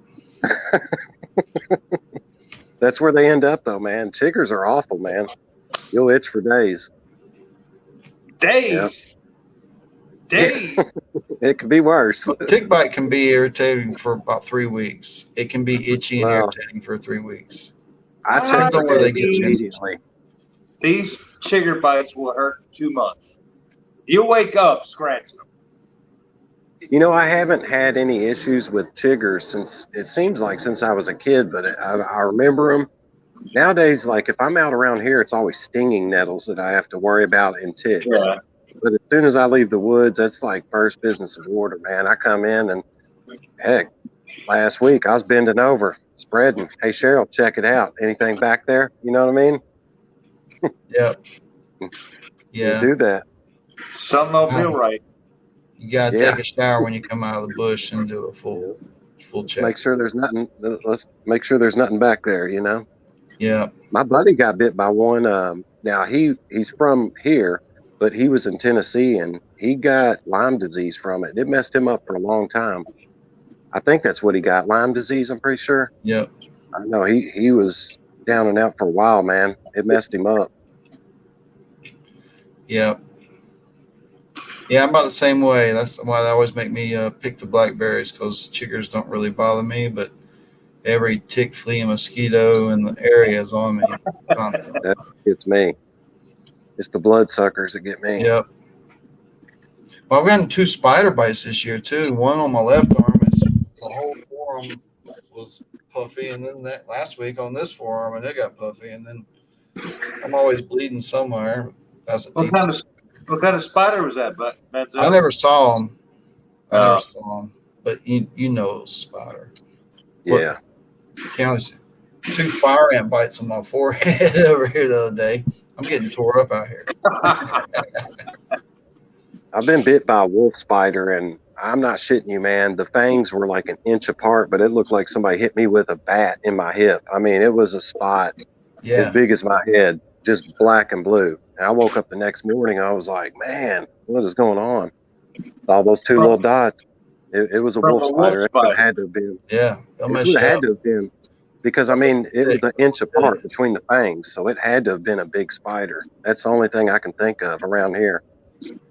That's where they end up, though, man. Chiggers are awful, man. You'll itch for days. Days. It could be worse. Tick bite can be irritating for about 3 weeks. It can be itchy and irritating for 3 weeks. Depends on where they get immediately. These chigger bites will hurt 2 months. You wake up scratching them. You know, I haven't had any issues with chiggers since I was a kid, but I remember them. Nowadays, like if I'm out around here, it's always stinging nettles that I have to worry about and ticks. Yeah. But as soon as I leave the woods, that's like first business of order, man. I come in and heck, last week I was bending over, spreading. Hey, Cheryl, check it out. Anything back there? You know what I mean? Yep. Yeah. Do that. Something don't feel right. You gotta take a shower when you come out of the bush and do a full check. Make sure there's nothing. Let's make sure there's nothing back there. You know. Yeah. My buddy got bit by one. Now he's from here, but he was in Tennessee and he got Lyme disease from it. It messed him up for a long time. I think that's what he got, Lyme disease. I'm pretty sure. Yep. I know he was down and out for a while, man. It messed him up. Yep. Yeah, I'm about the same way. That's why they always make me pick the blackberries, because chiggers don't really bother me, but every tick, flea, and mosquito in the area is on me constantly. That gets me. It's the bloodsuckers that get me. Yep. Well, I've gotten 2 spider bites this year too. One on my left arm, is the whole forearm was puffy, and then that last week on this forearm, and it got puffy, and then I'm always bleeding somewhere. That's What kind of spider was that, Benzo? I never saw him. But you know spider. Yeah. Counts 2 fire ant bites on my forehead over here the other day. I'm getting tore up out here. I've been bit by a wolf spider, and I'm not shitting you, man. The fangs were like an inch apart, but it looked like somebody hit me with a bat in my hip. I mean, it was a spot as big as my head, just black and blue. And I woke up the next morning, I was like, man, what is going on? All those 2 little dots. It was a wolf spider. It had to have been. Yeah. It had to have been. Because, I mean, it was an inch apart between the fangs, so it had to have been a big spider. That's the only thing I can think of around here.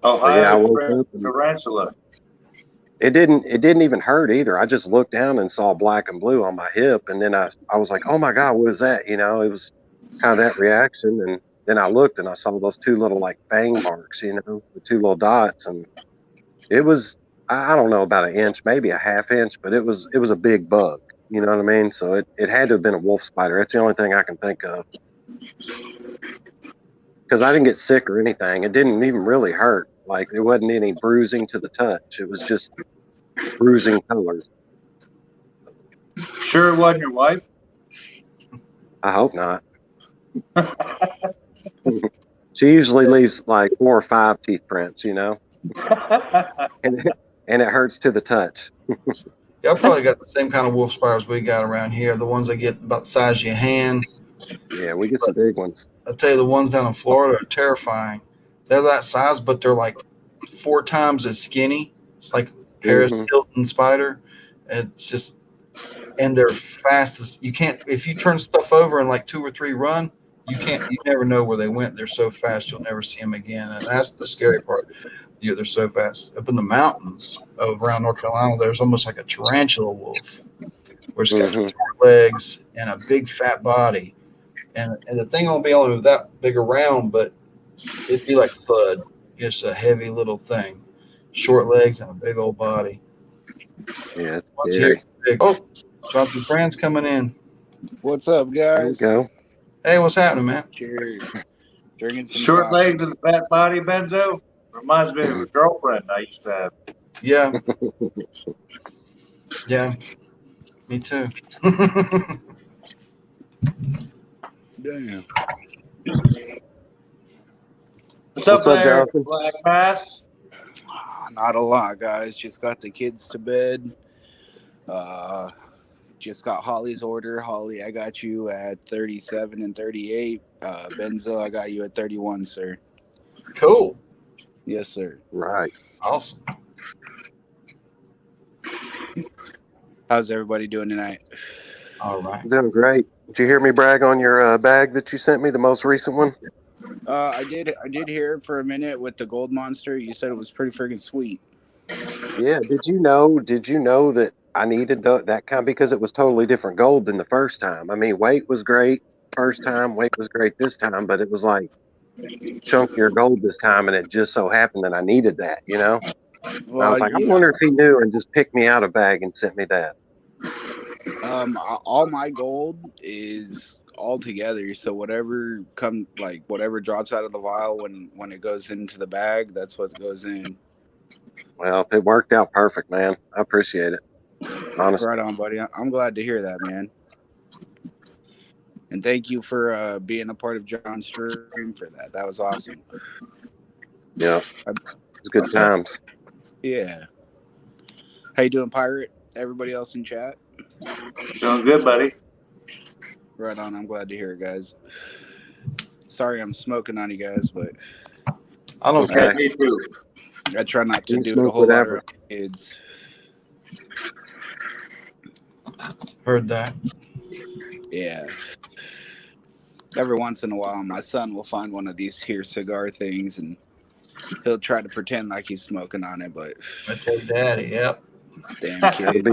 Ohio tarantula. It didn't even hurt either. I just looked down and saw black and blue on my hip, and then I was like, oh my God, what is that? You know, it was kind of that reaction. And then I looked and I saw those 2 little like fang marks, you know, the 2 little dots, and it was, I don't know, about an inch, maybe a half inch, but it was a big bug. You know what I mean? So it had to have been a wolf spider. That's the only thing I can think of. Because I didn't get sick or anything. It didn't even really hurt. Like, there wasn't any bruising to the touch. It was just bruising color. Sure it wasn't your wife? I hope not. She usually leaves like 4 or 5 teeth prints, you know? and it hurts to the touch. Y'all probably got the same kind of wolf spiders we got around here. The ones that get about the size of your hand. Yeah, we get some big ones. I'll tell you, the ones down in Florida are terrifying. They're that size, but they're like 4 times as skinny. It's like Paris Hilton spider. It's just, and they're fast as you can't. If you turn stuff over and like 2 or 3 run, you never know where they went. They're so fast, you'll never see them again. And that's the scary part. Yeah, they're so fast. Up in the mountains around North Carolina, there's almost like a tarantula wolf, where it's got short legs and a big fat body. And the thing won't be only that big around, but it'd be like Thud, just a heavy little thing, short legs and a big old body. Yeah, it's here, oh, Jonathan Fran's coming in. What's up, guys? There you go. Hey, what's happening, man? Cheers. Drinking some short coffee. legs and a fat body, Benzo. Reminds me of a girlfriend I used to have. Yeah. Yeah. Me too. Damn. What's up, there, Jonathan? Blackmass? Not a lot, guys. Just got the kids to bed. Just got Holly's order. Holly, I got you at 37 and 38. Benzo, I got you at 31, sir. Cool. Yes, sir. Right. Awesome. How's everybody doing tonight? All right. Doing great. Did you hear me brag on your bag that you sent me, the most recent one? I did hear it for a minute with the gold monster. You said it was pretty freaking sweet. Yeah. Did you know that I needed that kind, because it was totally different gold than the first time? I mean, weight was great first time, weight was great this time, but it was like chunkier gold this time, and it just so happened that I needed that, you know? And I was like, I wonder if he knew and just picked me out a bag and sent me that. All my gold is all together, so whatever drops out of the vial when it goes into the bag, that's what goes in. Well, it worked out perfect, man. I appreciate it. Honestly. Right on, buddy. I'm glad to hear that, man. And thank you for being a part of John's stream for that. That was awesome. Yeah. It's good times. Yeah. How you doing, Pirate? Everybody else in chat? Doing good, buddy. Right on. I'm glad to hear it, guys. Sorry I'm smoking on you guys, but I don't Okay. care. Me too. I try not to You do it a smoke whole lot whatever. around kids. Heard that. Yeah. Every once in a while, my son will find one of these here cigar things, and he'll try to pretend like he's smoking on it, but I tell Daddy. Yep. damn That'll kid.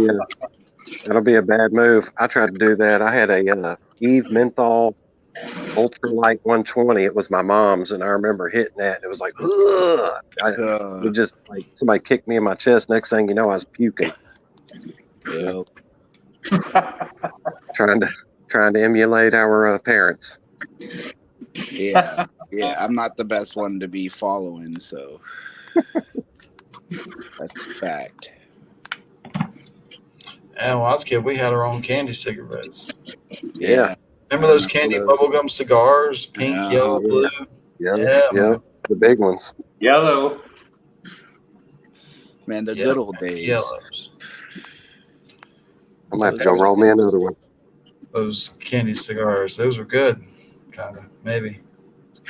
be a bad move. I tried to do that. I had a Eve menthol ultralight 120. It was my mom's, and I remember hitting that. It was like, ugh. It just like somebody kicked me in my chest. Next thing you know, I was puking. Yeah. Trying to emulate our parents. Yeah. I'm not the best one to be following, so that's a fact. And when I was a kid, we had our own candy cigarettes. Yeah. Remember those candy bubblegum cigars? Pink, Yeah. yellow, blue? Yeah. man. The big ones. Yellow. Man, the Yep, good old days. Yellows. I'm gonna have to go roll me another one. Those candy cigars, those were good. Kind of. Maybe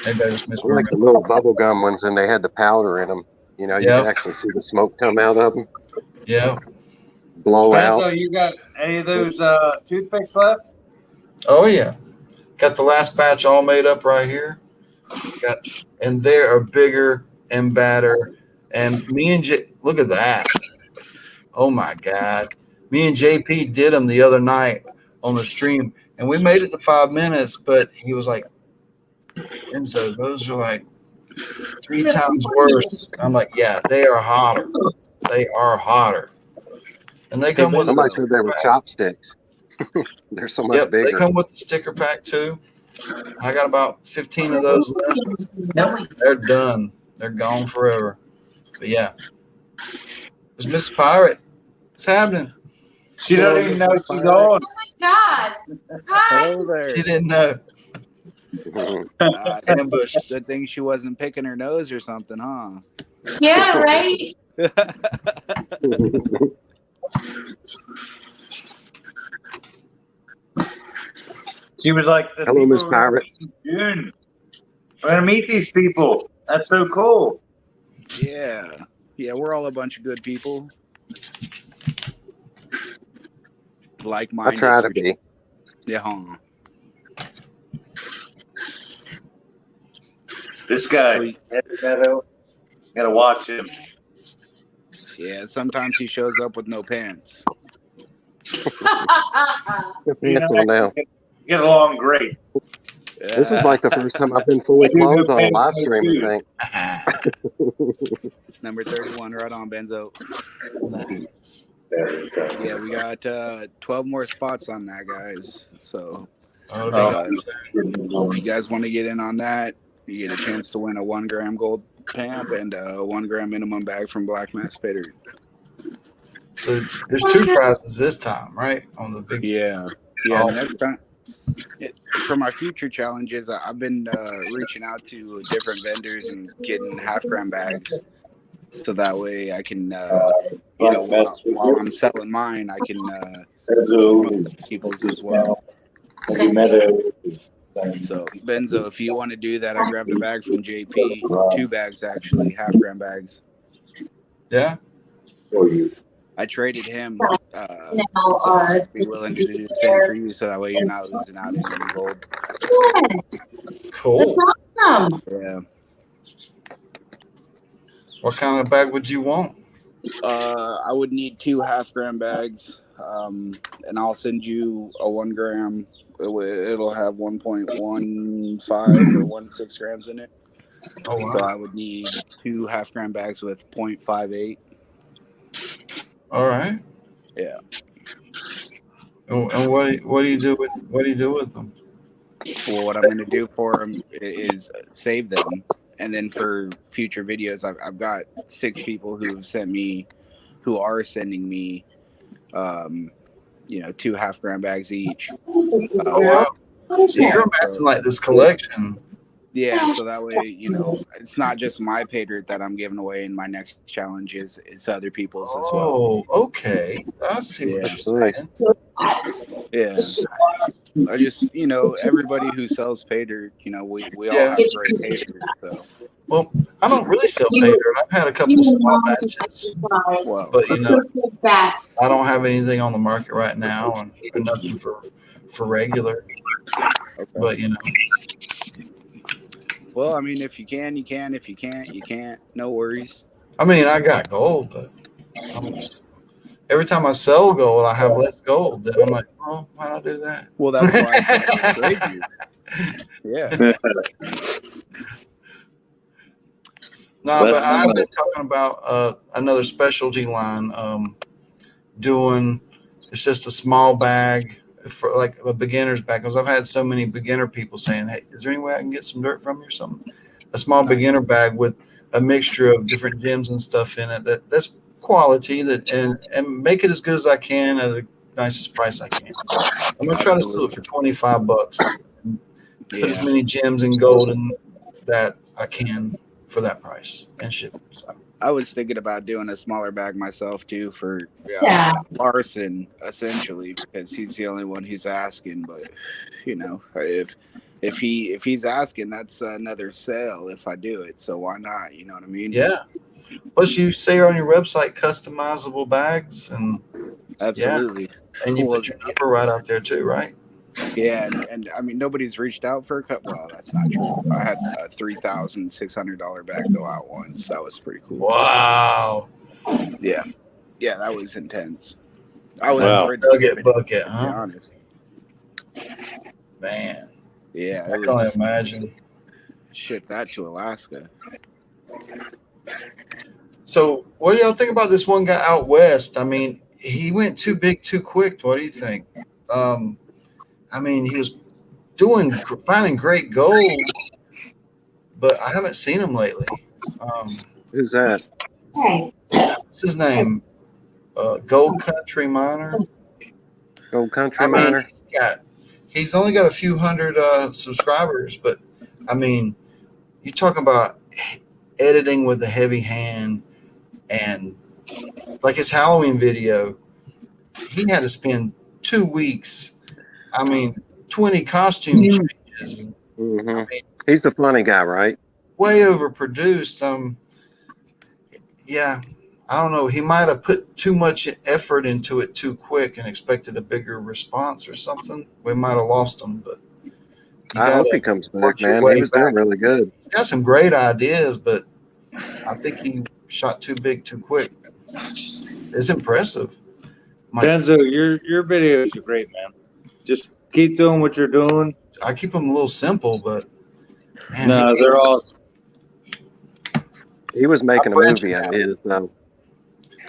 I just I like misremember. the little bubble gum ones, and they had the powder in them. You know, you Yep. could actually see the smoke come out of them, Yeah. blow out. Benzo, you got any of those toothpicks left? Oh, yeah. Got the last batch all made up right here. And they are bigger and badder. And me and look at that. Oh, my God. Me and JP did them the other night on the stream, and we made it to 5 minutes, but he was like, Enzo, those are like 3 times worse. I'm like, yeah, they are hotter. They are hotter. And they come with Somebody said they were chopsticks. They're so much bigger. They come with the sticker pack too. I got about 15 of those left. They're done. They're gone forever. But yeah. There's Miss Pirate. What's happening? She doesn't even know she's on. Oh my God. Hi. Hello there. She didn't know. Ambush. Good thing she wasn't picking her nose or something, huh? Yeah, right? She was like, the Hello, Miss people Pirate. June. We're gonna meet these people. That's so cool. Yeah, we're all a bunch of good people. I Like-minded. try to be. Yeah, huh? This guy, gotta watch him. Yeah, sometimes he shows up with no pants. Pants on now. Get along great. This is like the first time I've been fully clothed on a live stream, I think. Number 31, right on, Benzo. Nice. Yeah, we got 12 more spots on that, guys. So if you guys want to get in on that, you get a chance to win a 1 gram gold pamp and a 1 gram minimum bag from Blackmass Spitter. So there's 2 prizes this time, right? On the big. Yeah. Awesome. For my future challenges, I've been reaching out to different vendors and getting half-gram bags, so that way I can, while I'm selling mine, I can promote people's as well. So Benzo, if you want to do that, I grabbed a bag from JP, 2 bags actually, half-gram bags. Yeah. I traded him. Be willing to do the same for you, so that way you're not losing out in any gold. Cool. Awesome. Yeah. What kind of bag would you want? I would need 2 half-gram bags, and I'll send you a 1 gram. It'll have 1.15 or 1.6 grams in it. Oh, wow. So I would need 2 half-gram bags with 0.58. All right. Yeah. And what do you do with them? Well, what I'm going to do for them is save them, and then for future videos, I've got 6 people who are sending me, 2 half-gram bags each. Wow. So you're amassing like this collection. Yeah, so that way, it's not just my pay dirt that I'm giving away in my next challenge, it's other people's as well. Oh, okay. I see what you're saying. Yeah. I just, everybody who sells pay dirt, we all have great pay dirt. So. Well, I don't really sell pay dirt. I've had a couple small batches, but I don't have anything on the market right now, and nothing for regular. Okay. But well, I mean, if you can, you can. If you can't, you can't. No worries. I mean, I got gold, but every time I sell gold, I have less gold. Then I'm like, oh, why'd I do that? Well, that's why I trade you. Yeah. No, but I've been talking about another specialty line. It's just a small bag for like a beginner's bag, because I've had so many beginner people saying, hey, is there any way I can get some dirt from you or something? A small beginner bag with a mixture of different gems and stuff in it. That's quality, and make it as good as I can at the nicest price I can. I'm gonna try to sell it for $25. Put as many gems and gold in that I can for that price and ship. So. I was thinking about doing a smaller bag myself too for Larson, essentially, because he's the only one who's asking. But if he's asking, that's another sale if I do it. So why not? You know what I mean? Yeah. Plus, you say on your website customizable bags, and absolutely, and you put your number right out there too, right? Yeah, and I mean, nobody's reached out for a cut. Well, that's not true. I had a $3,600 bag go out once. That was pretty cool. Wow. Yeah, that was intense. I was bucket, huh? To be honest. Man. Yeah, I can only imagine. Ship that to Alaska. So, what do y'all think about this one guy out west? I mean, he went too big too quick. What do you think? I mean, he was finding great gold, but I haven't seen him lately. Who's that? What's his name? Gold Country Miner. Gold Country Miner. He's only got a few hundred subscribers, but I mean, you're talking about editing with a heavy hand, and like his Halloween video, he had to spend 2 weeks. I mean, 20 costume changes. Mm-hmm. I mean, he's the funny guy, right? Way overproduced. Yeah, I don't know. He might have put too much effort into it too quick and expected a bigger response or something. We might have lost him, but I hope he comes back, man. He was doing really good. He's got some great ideas, but I think he shot too big too quick. It's impressive. Benzo, your videos are great, man. Just keep doing what you're doing. I keep them a little simple, but man, they're all. He was making a movie out of his, though.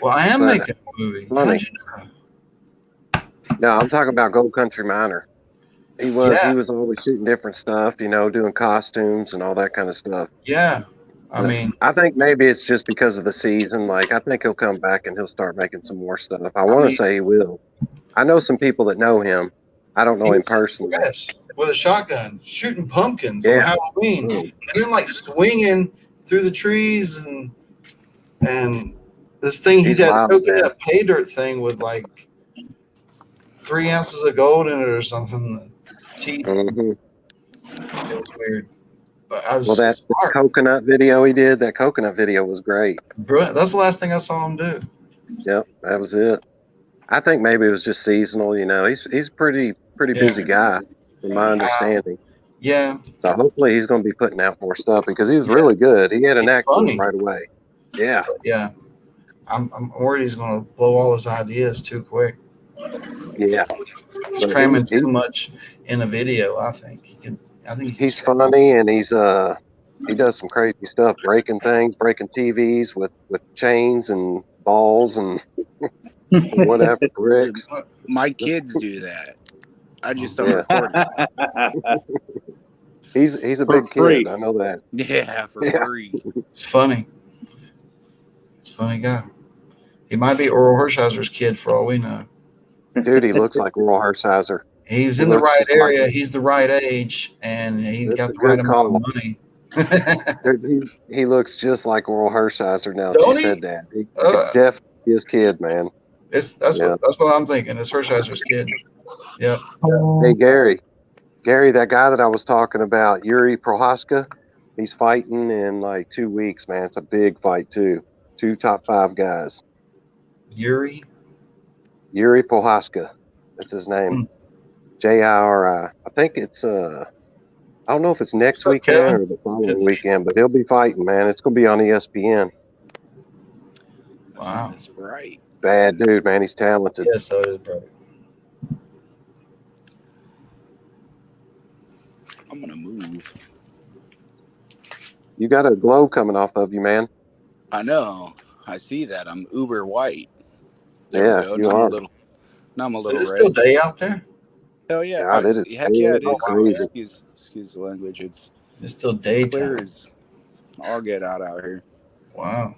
Well, I am making a movie. How'd you know? No, I'm talking about Gold Country Miner. He was always shooting different stuff, doing costumes and all that kind of stuff. Yeah. I think maybe it's just because of the season. Like, I think he'll come back and he'll start making some more stuff. I want to say he will. I know some people that know him. I don't know He him was in a personally. dress with a shotgun shooting pumpkins on Yeah. Halloween, Mm. and then like swinging through the trees and this thing he He's got the wild, man. coconut pay dirt thing with like 3 ounces of gold in it or something. Teeth. Mm-hmm. It was weird, but I was Well, that smart. coconut video he did, that coconut video was great. Brilliant. That's the last thing I saw him do. Yep, that was it. I think maybe it was just seasonal. You know, he's a pretty busy guy, from my understanding. Yeah, So hopefully he's going to be putting out more stuff because he was Yeah. really good. He had an He's act for funny. him right away. Yeah, yeah. I'm worried he's going to blow all his ideas too quick. yeah. He's But cramming too much in a video. I think he can. I think he's funny, and he does some crazy stuff, breaking things, breaking TVs with chains and balls and whatever bricks. My kids do that. I just don't Yeah. record it. He's a For big free. kid. I know that. Yeah, for Yeah. free. It's funny. He's a funny guy. He might be Oral Hershiser's kid for all we know. Dude, he looks like Royal Hershiser. He's He in the looks right just like area. him. He's the right age, and he's That's got a the right good amount of call. money. Dude, he looks just like Oral Hershiser now that Don't you he? said that. He could definitely be his kid, man. That's Yeah. what I'm thinking. It's Hershiser's kid. Yep. Hey, Gary, that guy that I was talking about, Yuri Prohaska, he's fighting in like 2 weeks, man. It's a big fight, too. 2 top 5 guys. Yuri. Prohaska. That's his name. Jiri. I think it's, I don't know if it's next What's up, weekend Kevin? or the following weekend, but he'll be fighting, man. It's going to be on ESPN. Wow. That's right. Bad dude, man. He's talented. Yes, that is right. I'm gonna move. You got a glow coming off of you, man. I know. I see that. I'm uber white. Yeah, we go. you Now are. I'm a little Is it red. still day out there? Hell yeah. God, it is Heck yeah, it so is. crazy. Excuse the language. It's still clear daytime. as all get out here. Wow.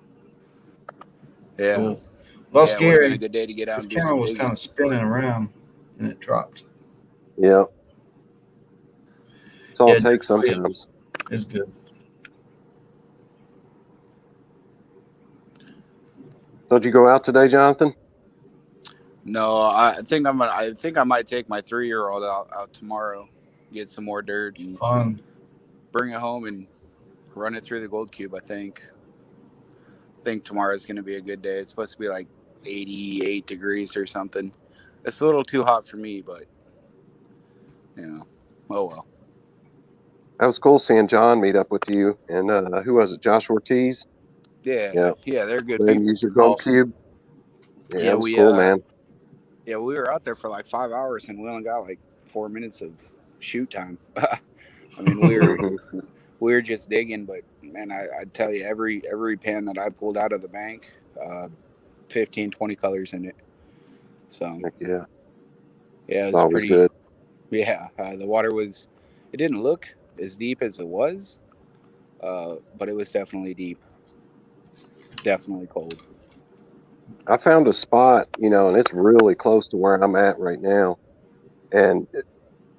Yeah. Cool. Well, Yeah, it would've been scary. a good day to get out This and do camera some was digging, kind of spinning but- around, and it dropped. Yeah. It's all Yeah, it takes sometimes. It's good. So did you go out today, Jonathan? No, I think I might take my 3-year-old out tomorrow, get some more dirt and Fun. bring it home and run it through the gold cube. I think tomorrow's going to be a good day. It's supposed to be like 88 degrees or something. It's a little too hot for me, but oh well. That was cool seeing John meet up with you. And who was it? Josh Ortiz? Yeah, they're good Then people. use your gold cube. Yeah, that was cool, man. Yeah, we were out there for like 5 hours and we only got like 4 minutes of shoot time. I mean, we were just digging, but man, I tell you, every pan that I pulled out of the bank, 15, 20 colors in it. So yeah, it was always pretty good. Yeah, the water it didn't look as deep as it was, but it was definitely deep, definitely cold. I found a spot, and it's really close to where I'm at right now. And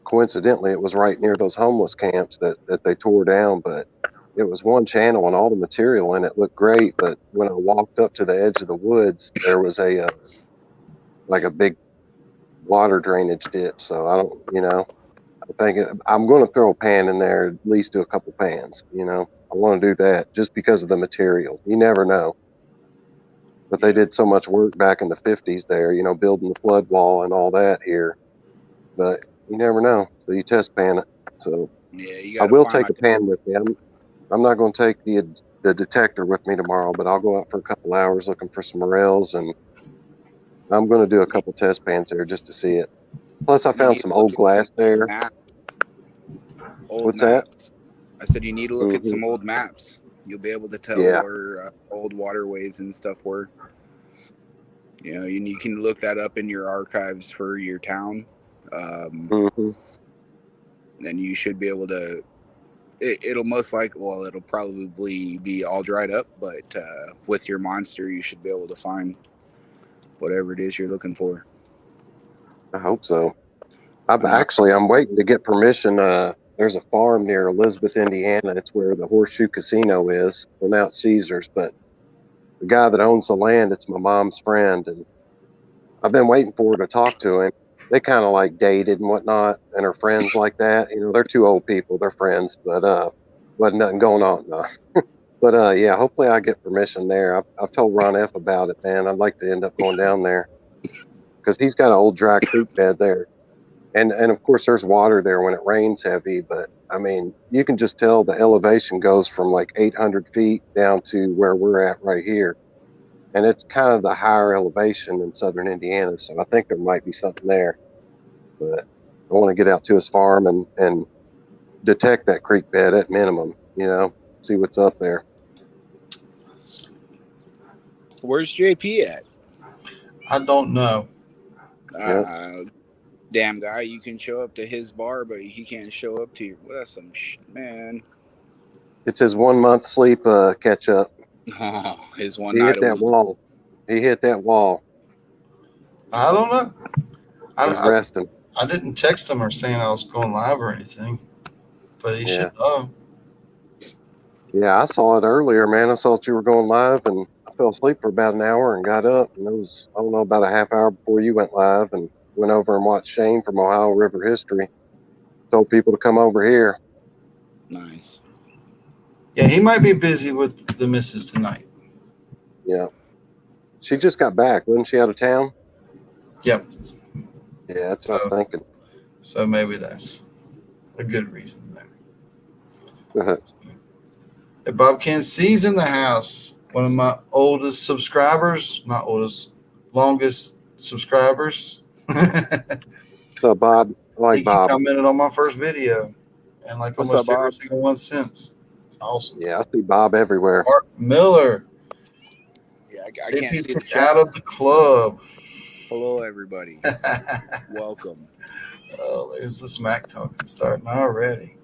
coincidentally, it was right near those homeless camps that they tore down. But it was one channel and all the material in it looked great. But when I walked up to the edge of the woods, there was a big water drainage dip. So I think I'm going to throw a pan in there, at least do a couple pans. I want to do that just because of the material. You never know. But they did so much work back in the 50s there, building the flood wall and all that here. But you never know. So you test pan it. So you I will take a pan with me. I'm not going to take the detector with me tomorrow, but I'll go out for a couple hours looking for some morels, and I'm going to do a couple test pans there just to see it. Plus, I found some old glass there. What's that? I said you need to look at some old maps. You'll be able to tell where old waterways and stuff were. You can look that up in your archives for your town. And you should be able to. It'll most likely, it'll probably be all dried up, but with your monster, you should be able to find whatever it is you're looking for. I hope so. I'm waiting to get permission. There's a farm near Elizabeth, Indiana. It's where the Horseshoe Casino is, well, now it's Caesars, but the guy that owns the land, it's my mom's friend, and I've been waiting for her to talk to him. They kind of like dated and whatnot, and are friends like that. You know, they're two old people, they're friends, but wasn't nothing going on. No. But yeah, hopefully I get permission there. I've told Ron F about it, man. I'd like to end up going down there because he's got an old dry creek bed there, and of course there's water there when it rains heavy. But I mean, you can just tell the elevation goes from like 800 feet down to where we're at right here, and it's kind of the higher elevation in southern Indiana. So I think there might be something there. But I want to get out to his farm and detect that creek bed at minimum. You know, see what's up there. Where's JP at? I don't know. Damn guy, you can show up to his bar, but he can't show up to your. Well, that's some man. It's his 1 month sleep catch up. Oh, his one He night. hit that wall. He hit that wall. I don't know. He's resting. I didn't text him or saying I was going live or anything, but he should know. Yeah, I saw it earlier, man. I saw that you were going live, and I fell asleep for about an hour and got up, and it was, I don't know, about a half hour before you went live, and went over and watched Shane from Ohio River History. Told people to come over here. Nice. Yeah, he might be busy with the missus tonight. Yeah. She just got back. Wasn't she out of town? Yep. Yeah, that's what I was thinking. So maybe that's a good reason there. Hey, Bob N.C's in the house. One of my oldest subscribers. Not oldest, longest subscribers. So, Bob, I like Bob. He commented on my first video. And like What's almost up, every Bob? single one since. It's awesome. Yeah, I see Bob everywhere. Mark Miller. Yeah, I can't see the JP chat. out of the club. Hello, everybody. Welcome. Oh, there's the smack talking starting already.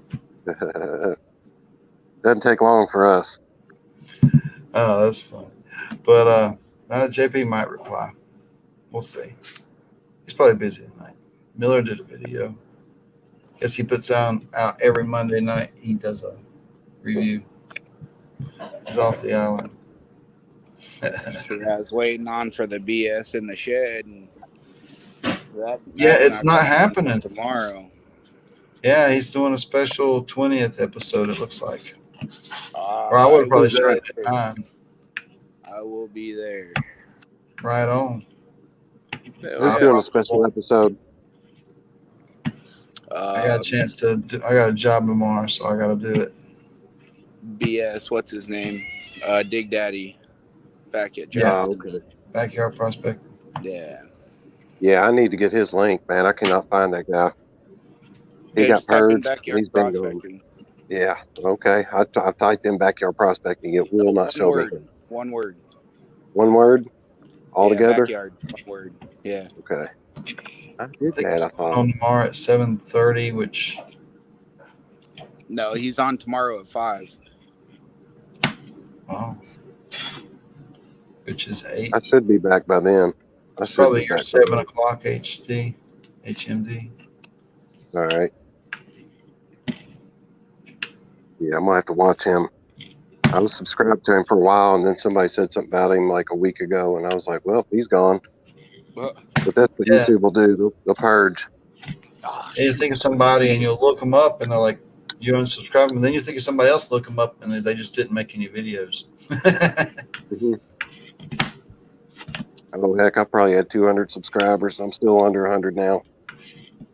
Doesn't take long for us. Oh, that's fun. But now JP might reply. We'll see. He's probably busy tonight. Miller did a video. Guess he puts out every Monday night. He does a review. He's off the island. So I was waiting on for the BS in the shed. And yeah, it's not happening tomorrow. Yeah, he's doing a special 20th episode, it looks like. Or I would have probably started at 9. I will be there. Right on. Who's doing a special episode? I got a chance to I got a job tomorrow, so I got to do it. BS, what's his name? Dig Daddy. Back at Job. Yeah, okay. Backyard Prospect. Yeah. Yeah, I need to get his link, man. I cannot find that guy. He got purged. He's been going. Yeah, okay. I typed in backyard prospecting. It will not show me. One word. One word? All together? Backyard. One word. Yeah. Okay. I did that, I thought. On tomorrow at 7:30, which... No, he's on tomorrow at 5. Oh. Which is 8. I should be back by then. That's probably your 7 o'clock HMD. All right. Yeah, I'm going to have to watch him. I was subscribed to him for a while, and then somebody said something about him like a week ago, and I was like, well, he's gone. But that's what YouTube will do. They'll purge. You think of somebody, and you'll look them up, and they're like, you unsubscribe them, and then you think of somebody else, look them up, and they just didn't make any videos. Mm-hmm. Oh, heck, I probably had 200 subscribers. I'm still under 100 now.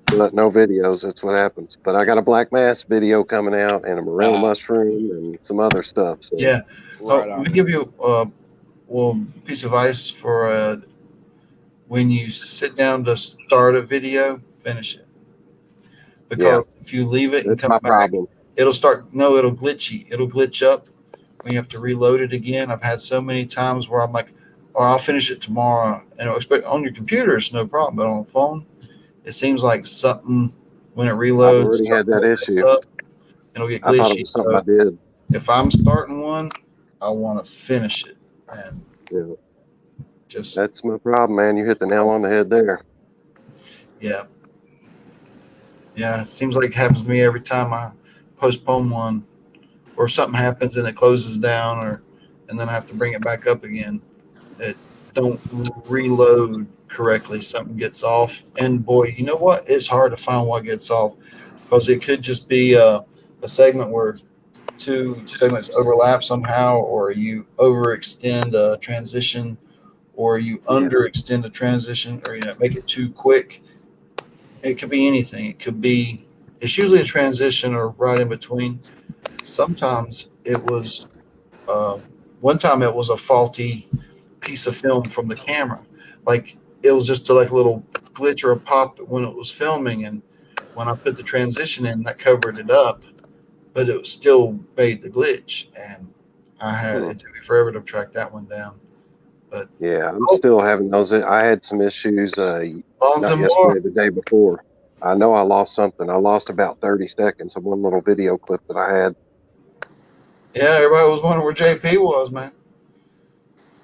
But no videos, that's what happens. But I got a Blackmass video coming out, and a morel mushroom, and some other stuff. So. Yeah. Let me give you a piece of advice for when you sit down to start a video, finish it. Because if you leave it and come back, it'll glitchy. It'll glitch up when you have to reload it again. I've had so many times where I'm like, or I'll finish it tomorrow. And on your computer, it's no problem. But on the phone, it seems like something, when it reloads, I've already had that issue. It'll get glitchy. I thought it was something I did. If I'm starting one, I want to finish it. And that's my problem, man. You hit the nail on the head there. Yeah. Yeah, it seems like it happens to me every time I postpone one, or something happens and it closes down, or and then I have to bring it back up again. It don't reload correctly. Something gets off, and boy, you know what? It's hard to find what gets off because it could just be a segment where two segments overlap somehow, or you overextend a transition, or you Yeah. underextend a transition, or make it too quick. It could be anything. It could be. It's usually a transition or right in between. Sometimes it was. Uh, One time it was a faulty piece of film from the camera. Like it was just like a little glitch or a pop when it was filming, and when I put the transition in, that covered it up, but it still made the glitch, and it took me forever to track that one down. But Yeah, I'm oh, still having those. I had some issues loans not and more. yesterday, the day before. I know I lost something. I lost about 30 seconds of one little video clip that I had. Yeah, everybody was wondering where JP was, man.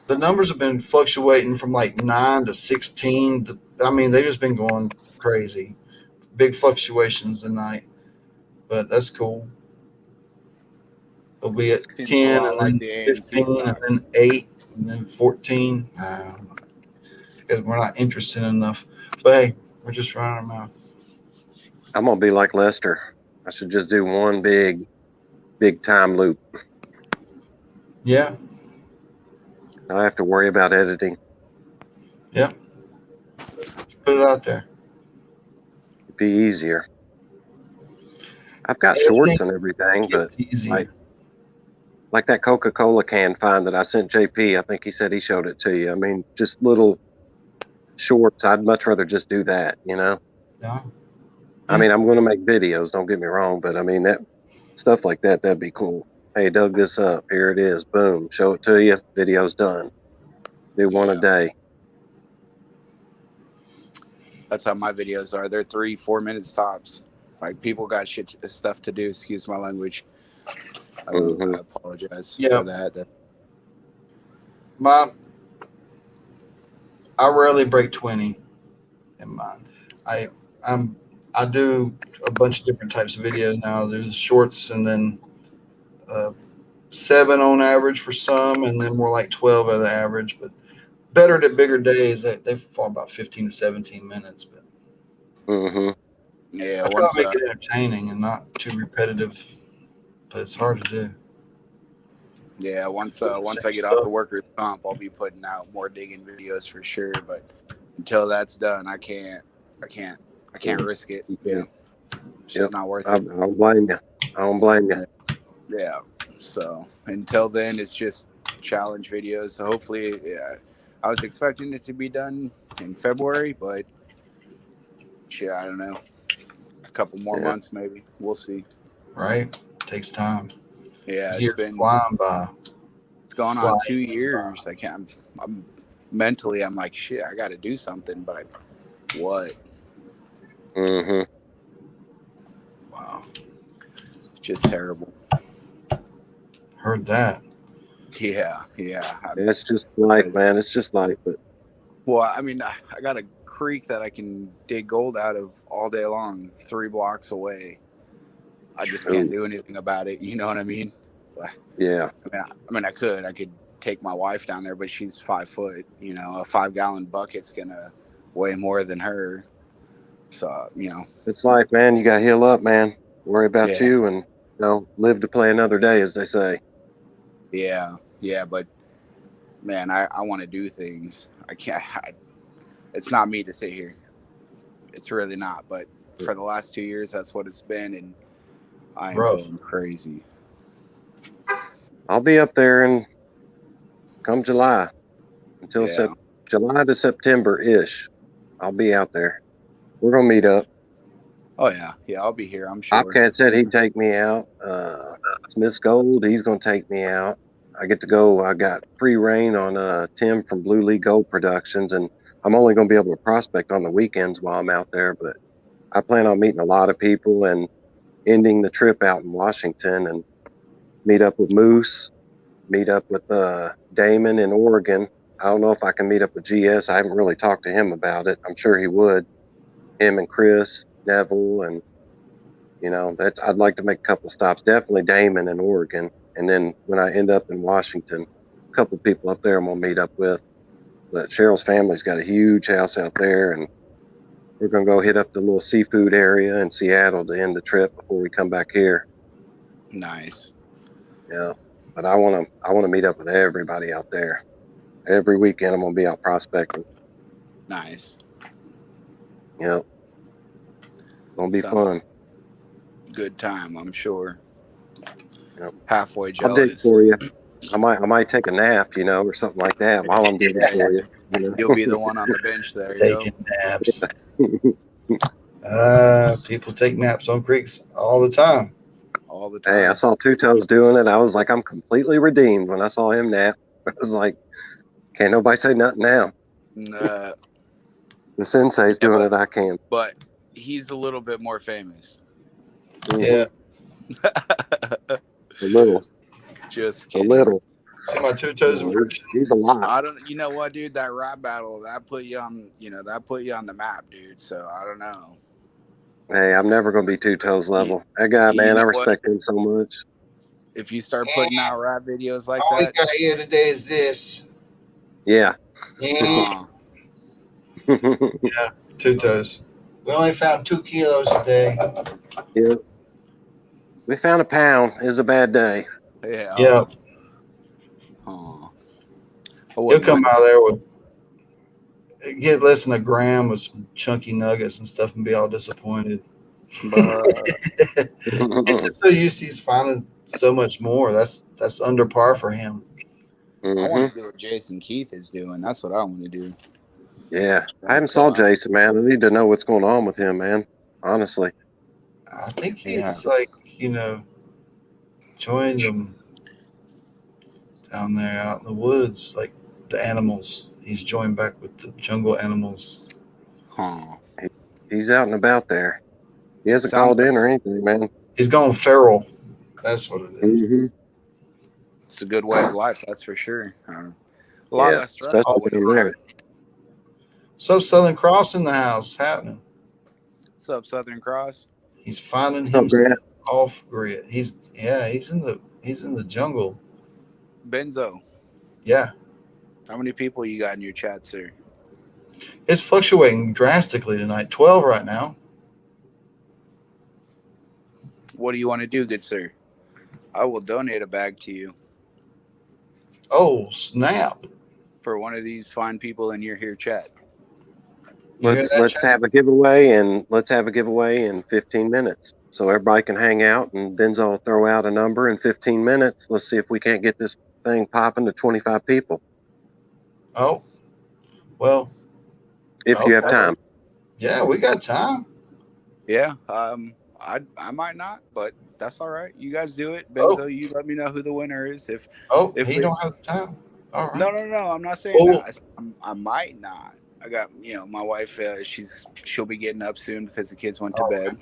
The numbers have been fluctuating from like 9 to 16. I mean, they've just been going crazy. Big fluctuations tonight, but that's cool. It'll be at Seems a 10 lot and like then the ANC 15 and stock. then 8 and then 14. Because we're not interested enough. But hey, we're just running our mouth. I'm gonna be like Lester. I should just do one big time loop. Yeah, I don't have to worry about editing. yeah. Put it out there. It'd be easier. I've got shorts Editing and everything, but gets easier. like that Coca-Cola can find that I sent JP. I think he said he showed it to you. I mean, just little shorts. I'd much rather just do that, you know? Yeah. I mean, I'm going to make videos, don't get me wrong, but I mean, that stuff like that, that'd be cool. Hey, dug this up. Here it is. Boom. Show it to you. Video's done. Do one a Yeah, day. that's how my videos are. They're 3-4 minutes tops. Like people got stuff to do. Excuse my language. Hmm. I apologize Yeah. for that. I rarely break 20 in mine. I I'm I do a bunch of different types of videos now. There's shorts and then 7 on average for some, and then more like 12 at the average. But better to bigger days, they fall about 15 to 17 minutes. But Hmm. Yeah, I try to once make it entertaining and not too repetitive. But it's hard to do. once Same I get off the stuff. workers' comp, I'll be putting out more digging videos for sure. But until that's done, I can't risk it. Yeah. It's just not worth I it. don't blame you. I don't blame you. Yeah. So until then, it's just challenge videos. So hopefully, yeah, I was expecting it to be done in February, but shit, I don't know. A couple more Yeah. months, maybe. We'll see. Right? Takes time. Yeah, it's Years flying by. gone on Flying 2 by. years. I'm mentally, I'm like, shit, I got to do something, but what? Hmm. Wow. It's just terrible. Heard that. Yeah. It's just life, man. It's just life. But Well, I mean, I got a creek that I can dig gold out of all day long, 3 blocks away. I just can't do anything about it. You know what I mean? yeah. I mean, I could take my wife down there, but she's 5 foot. You know, a 5-gallon bucket's gonna weigh more than her. So, It's life, man. You got to heal up, man. Worry about yeah, you and, live to play another day, as they say. yeah. But man, I want to do things. I can't. It's not me to sit here. It's really not. But for the last 2 years, that's what it's been, and I am Rough. going crazy. I'll be up there and come July until Yeah. July to September ish. I'll be out there. We're gonna meet up. Oh yeah. I'll be here. I'm sure. Bobcat said he'd take me out. Smith's Gold, he's gonna take me out. I get to go. I got free reign on Tim from Blue League Gold Productions, and I'm only gonna be able to prospect on the weekends while I'm out there. But I plan on meeting a lot of people and ending the trip out in Washington and meet up with Moose, meet up with Damon in Oregon. I don't know if I can meet up with GS. I haven't really talked to him about it. I'm sure he would. Him and Chris, Neville, and You know, I'd like to make a couple stops. Definitely Damon and Oregon, and then when I end up in Washington, a couple people up there I'm gonna meet up with. But Cheryl's family's got a huge house out there, and we're gonna go hit up the little seafood area in Seattle to end the trip before we come back here. Nice. Yeah, but I wanna meet up with everybody out there. Every weekend I'm gonna be out prospecting. Nice. Yeah, gonna be Sounds fun. good time, I'm sure. Yep. Halfway I'll dig jealous. for you. I might take a nap, you know, or something like that while I'm digging for you. You'll be the one on the bench there. Taking naps. People take naps on creeks all the time. All the time. Hey, I saw Two Toes doing it. I was like, I'm completely redeemed when I saw him nap. I was like, can't nobody say nothing now. Uh, The sensei's doing it. I can. but he's a little bit more famous. Yeah. A little. Just A kidding. little. See my Two Toes impression? He's a lot. I don't. You know what, dude? That rap battle that put you on. That put you on the map, dude. So I don't know. Hey, I'm never gonna be Two Toes level. That guy, You man, know I what? respect him so much. If you start putting out rap videos like All we that, got here today is this. Yeah. Yeah. Two Toes. We only found 2 kilos a day. Yeah. We found a pound. It was a bad day. yeah. Yeah. Oh. He'll come out there with get less than a gram with some chunky nuggets and stuff and be all disappointed. It's just so used he's finding so much more. That's under par for him. I want to do what Jason Keith is doing. That's what I want to do. Yeah. I haven't saw Jason, man. I need to know what's going on with him, man. Honestly. I think he's joined them down there out in the woods, like the animals. He's joined back with the jungle animals. Huh. He's out and about there. He hasn't called in or anything, man. He's gone feral. That's what it is. It's a good way of life, that's for sure. A lot less stressful when you're there. What's up, Southern Cross in the house? Happening. What's up, Southern Cross? He's finding himself off grid. He's in the jungle. Benzo. Yeah. How many people you got in your chat, sir? It's fluctuating drastically tonight. 12 right now. What do you want to do, good sir? I will donate a bag to you. Oh, snap. For one of these fine people in your here chat. Let's have a giveaway in 15 minutes. So everybody can hang out and Benzo will throw out a number in 15 minutes. Let's see if we can't get this thing popping to 25 people. Oh, well. If you have time. Yeah, we got time. Yeah, I might not, but that's all right. You guys do it. Benzo, you let me know who the winner is. If he don't have the time. All right. No, I'm not saying that. I might not. I got, my wife, she'll be getting up soon because the kids went to bed.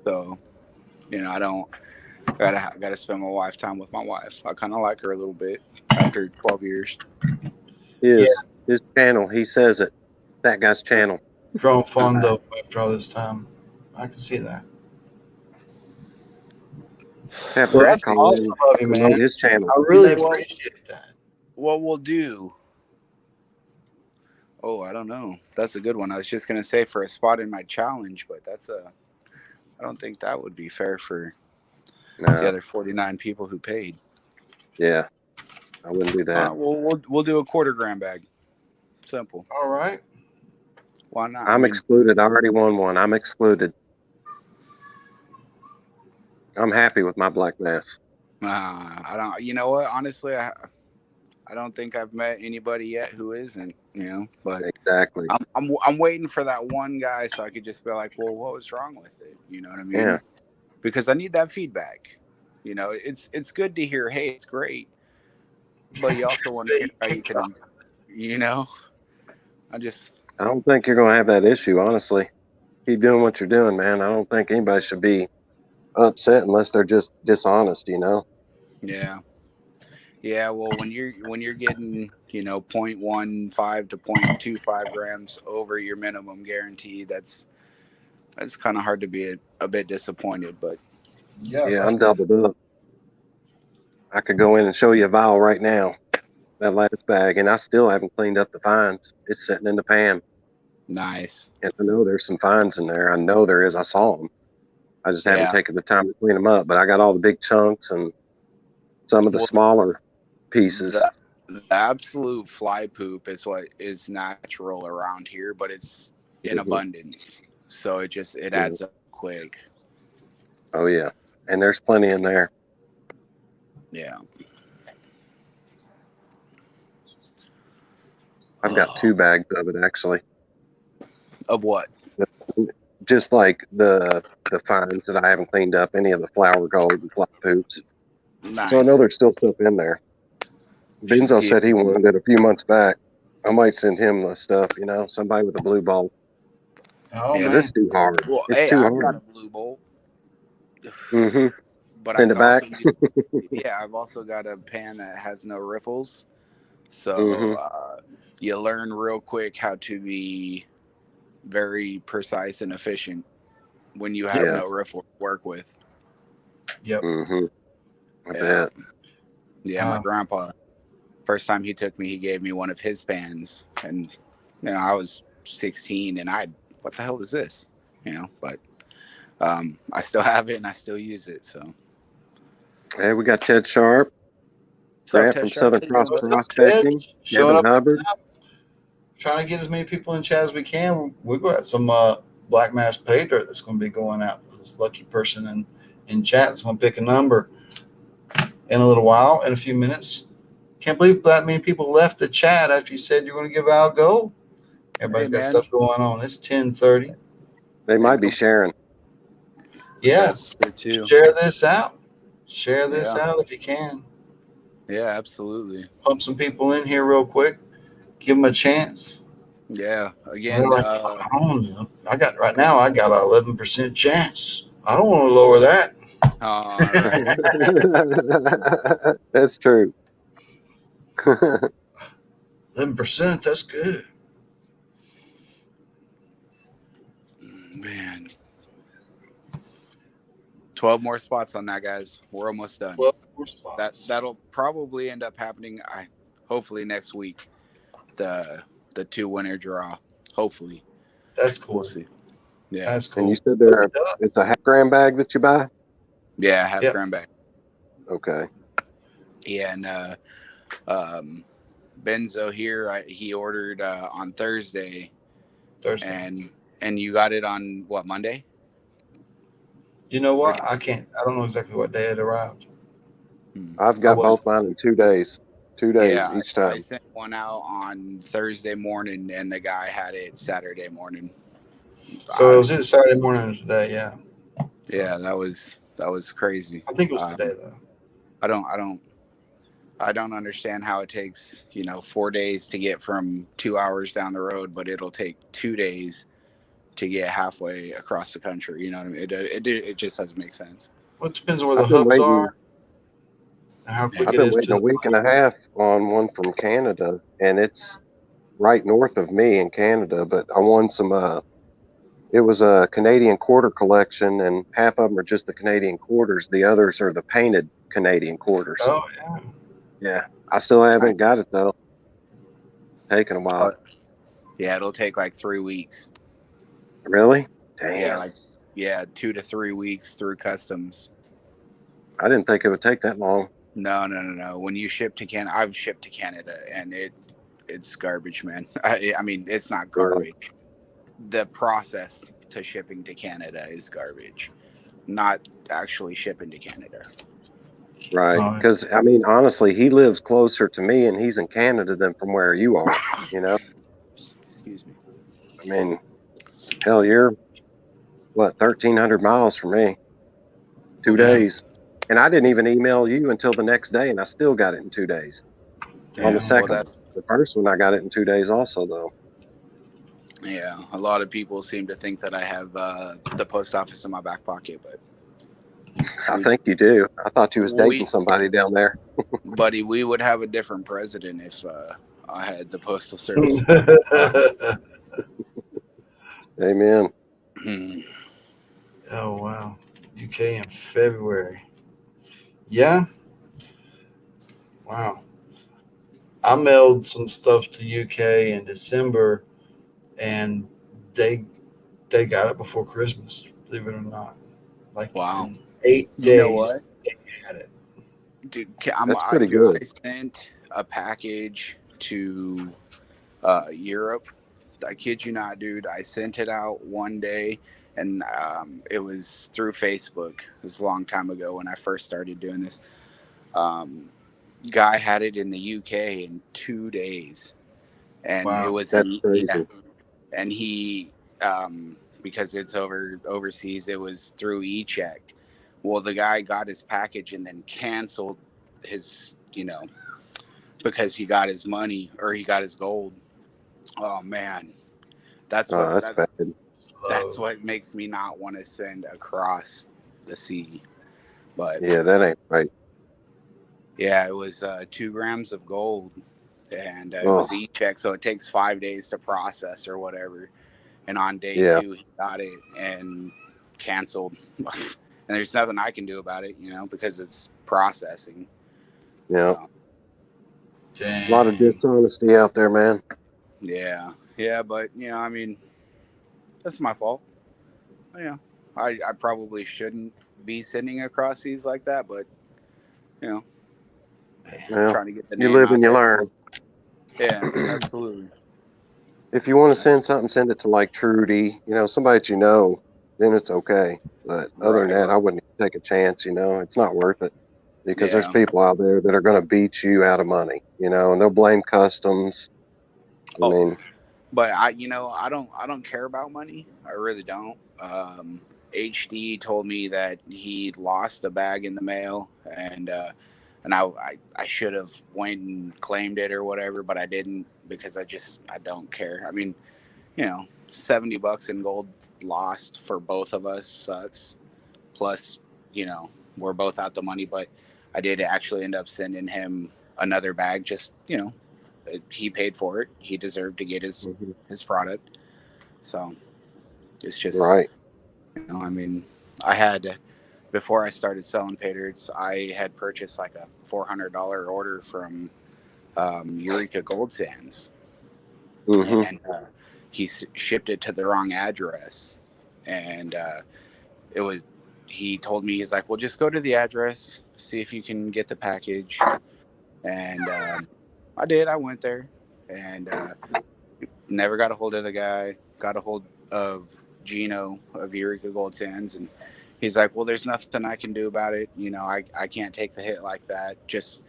So, I gotta spend my wife time with my wife. I kind of like her a little bit after 12 years. His channel, he says it. That guy's channel. Grown fond of after all this time. I can see that. Well, that's awesome of you, man. His channel. I really appreciate that. What we'll do. Oh, I don't know. That's a good one. I was just gonna say for a spot in my challenge, but I don't think that would be fair for the other 49 people who paid. Yeah, I wouldn't do that. We'll do a $250 bag. Simple. All right. Why not? I'm excluded. I already won one. I'm excluded. I'm happy with my Blackmass. I don't. You know what? Honestly, I don't think I've met anybody yet who isn't. But exactly. I'm waiting for that one guy so I could just be like, well, what was wrong with it? You know what I mean? Yeah. Because I need that feedback. It's good to hear, hey, it's great, but you also want to hear how you can, I don't think you're gonna have that issue, honestly. Keep doing what you're doing, man. I don't think anybody should be upset unless they're just dishonest, Yeah. Yeah, well, when you're getting 0.15 to 0.25 grams over your minimum guarantee, that's it's kind of hard to be a bit disappointed, but Yeah, right. I'm doubled up. I could go in and show you a vial right now, that last bag, and I still haven't cleaned up the fines. It's sitting in the pan. nice. And I know there's some fines in there. I know there is. I saw them. I just haven't Yeah. taken the time to clean them up. But I got all the big chunks and some of the Well, smaller pieces. the absolute fly poop is what is natural around here, but it's in abundance. So it adds up quick. Oh, yeah. And there's plenty in there. Yeah. I've got 2 bags of it, actually. Of what? Just like the fines that I haven't cleaned up, any of the flour gold and fly poops. Nice. So I know there's still stuff in there. Benzo said he wanted it a few months back. I might send him the stuff, somebody with a blue bowl. Oh, Yeah, man. This is too hard. Well, It's hey, too I've hard. got a blue bowl. Mm-hmm. But Send it back. I've also got a pan that has no riffles. So you learn real quick how to be very precise and efficient when you have no riffle to work with. Yep. Mm-hmm. I bet. Yeah, my grandpa, first time he took me, he gave me one of his pans. And, I was 16 and what the hell is this? But I still have it and I still use it. So. Hey, we got Ted Sharp. Grant from Southern Cross Prospecting. Showing Kevin up Hubbard. Trying to get as many people in chat as we can. We've got some Blackmass pay dirt that's going to be going out. This lucky person in chat is going to pick a number in a little while, in a few minutes. Can't believe that many people left the chat after you said you're going to give out gold. Everybody's got stuff going on. It's 10:30. They might be sharing. Yeah. That's true too. Share this out. Share this out if you can. Yeah, absolutely. Pump some people in here real quick. Give them a chance. Yeah. Again, I don't know. I got an 11% chance. I don't want to lower that. That's true. 11%. That's good. Man. 12 more spots on that, guys. We're almost done. 12 more spots. That'll probably end up happening. Hopefully next week. The 2 winner draw. Hopefully. That's cool. We'll see. Yeah. That's cool. And you said it's a half-gram bag that you buy? Yeah, half-gram bag. Okay. Yeah, and Benzo here, he ordered on Thursday. And you got it on what, Monday? You know what? I don't know exactly what day it arrived. I've got both mine in 2 days. 2 days each time. I sent one out on Thursday morning, and the guy had it Saturday morning. So it was either Saturday morning or today, yeah. So, yeah, that was crazy. I think it was today though. I don't understand how it takes 4 days to get from 2 hours down the road, but it'll take 2 days to get halfway across the country. You know what I mean? It just doesn't make sense. Well, it depends on where the hubs are. I've been waiting a week and a half on one from Canada, and it's right north of me in Canada. But I won some. It was a Canadian quarter collection, and half of them are just the Canadian quarters. The others are the painted Canadian quarters. Oh yeah. Yeah, I still haven't got it though. Taking a while. Yeah, it'll take like 3 weeks. Really? Damn. Yeah, 2 to 3 weeks through customs. I didn't think it would take that long. No. When you ship to Canada, I've shipped to Canada, and it's garbage, man. I mean, it's not garbage. The process to shipping to Canada is garbage, not actually shipping to Canada. Right. Because, I mean, honestly, he lives closer to me, and he's in Canada than from where you are, Excuse me. I mean, hell, you're, 1,300 miles from me. 2 days. And I didn't even email you until the next day, and I still got it in 2 days. On the second, the first one, I got it in 2 days also, though. Yeah, a lot of people seem to think that I have the post office in my back pocket, but I think you do. I thought you was dating somebody down there. Buddy, we would have a different president if I had the postal service. Amen. Oh wow, UK in February. Yeah, wow. I mailed some stuff to UK in December, and they they got it before Christmas. Believe it or not, like Wow. in 8 You know days what, they had it. dude? That's pretty good. I sent a package to Europe. I kid you not, dude. I sent it out one day, and it was through Facebook. It was a long time ago when I first started doing this. Um, Guy had it in the UK in 2 days, and it Wow. was That's yeah, crazy. and he because it's overseas, it was through e-check. Well, the guy got his package and then canceled his, because he got his money or he got his gold. Oh man, that's what Oh, that's bad. that's Slow. what makes me not want to send across the sea. But Yeah, that ain't right. yeah, it was 2 grams of gold, and it Oh, was e-check, so it takes 5 days to process or whatever. And on day yeah, 2, he got it and canceled. And there's nothing I can do about it, because it's processing. yeah. So A lot of Dang. dishonesty out there, man. yeah, but I mean, that's my fault. Yeah, I probably shouldn't be sending across seas like that, but you know, Well, trying to get the you name live out and you there. learn. Yeah, absolutely. If you want to send something, send it to like Trudy, somebody that then it's okay. But other than Right. that, I wouldn't take a chance, it's not worth it because there's Yeah. people out there that are going to beat you out of money, and they'll blame customs. I Oh, mean, but I don't care about money. I really don't. HD told me that he lost a bag in the mail, and I should have went and claimed it or whatever, but I didn't because I don't care. I mean, $70 in gold lost for both of us sucks. Plus, we're both out the money, but I did actually end up sending him another bag. Just he paid for it. He deserved to get mhm, his product. So it's just, right. I mean, I had before I started selling pay dirts, I had purchased like a $400 order from Eureka Gold Sands, Hmm. and he shipped it to the wrong address, and it was. He told me, he's like, well, just go to the address, see if you can get the package, and I did. I went there, and never got a hold of the guy. Got a hold of Gino of Eureka Gold Sands, and he's like, well, there's nothing I can do about it. I can't take the hit like that. Just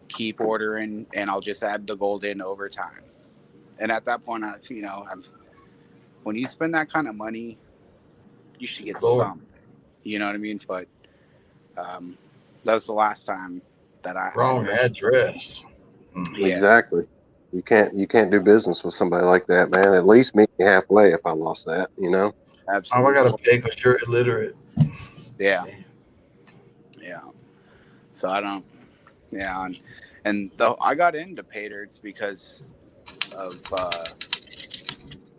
keep ordering, and I'll just add the gold in over time. And at that point, when you spend that kind of money, you should get Lord. some. You know what I mean? But um, that was the last time that I Wrong heard. address. Mm. Yeah, Exactly. You can't do business with somebody like that, man. At least meet me halfway if I lost that. Oh, I got to absolutely. pay because you're illiterate. Yeah, Damn. yeah. So I don't. Yeah, and though I got into pay dirts because of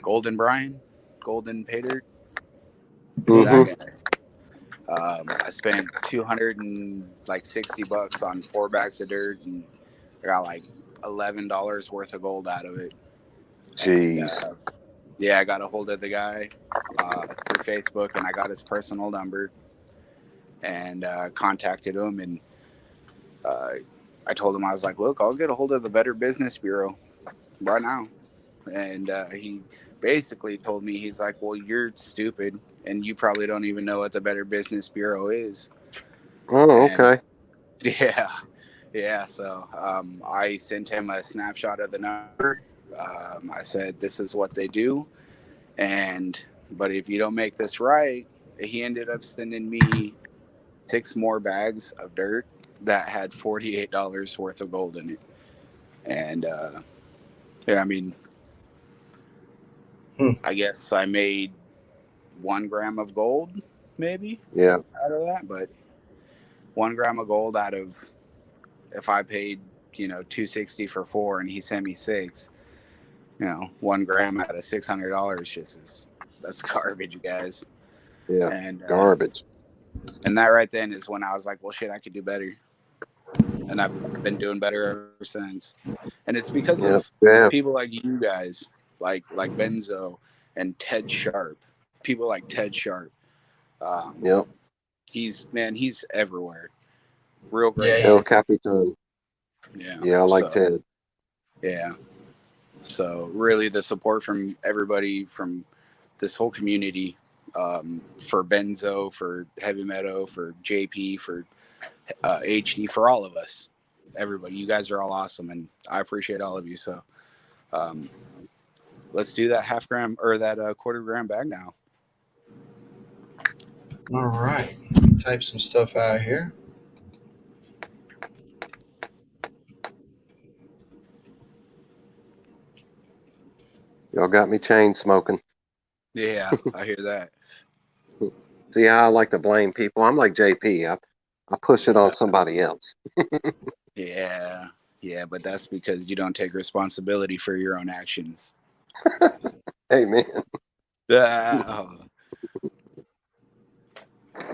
Golden Brian, Golden Pay Dirt. Hmm. That guy. I spent 260 bucks on 4 bags of dirt, and I got like $11 worth of gold out of it. And Jeez. yeah, I got a hold of the guy through Facebook, and I got his personal number and contacted him, and uh, I told him, I was like, look, I'll get a hold of the Better Business Bureau right now. And he basically told me, he's like, well, you're stupid, and you probably don't even know what the Better Business Bureau is. Oh, And okay. yeah, yeah. So I sent him a snapshot of the number. I said, this is what they do. But if you don't make this right, he ended up sending me 6 more bags of dirt that had $48 worth of gold in it. And yeah, I mean, Hmm. I guess I made 1 gram of gold maybe Yeah. out of that, but 1 gram of gold out of, if I paid, 260 for 4 and he sent me 6, 1 gram out of $600 just is, that's garbage, guys. Yeah, And garbage. and that right then is when I was like, well, shit, I could do better. And I've been doing better ever since. And it's because of people like you guys, like Benzo and Ted Sharp. People like Ted Sharp. Yep. He's everywhere. Real great. Yeah, guy. El Capitan. Yeah. Yeah, I like Ted. Yeah. So really the support from everybody from this whole community, for Benzo, for Heavy Meadow, for JP, for HD, for all of us. Everybody. You guys are all awesome and I appreciate all of you. So let's do that half gram or that quarter gram bag now. All right. Type some stuff out here. Y'all got me chain smoking. Yeah, I hear that. See how I like to blame people? I'm like JP. I push it on somebody else. Yeah. Yeah, but that's because you don't take responsibility for your own actions. Hey, man.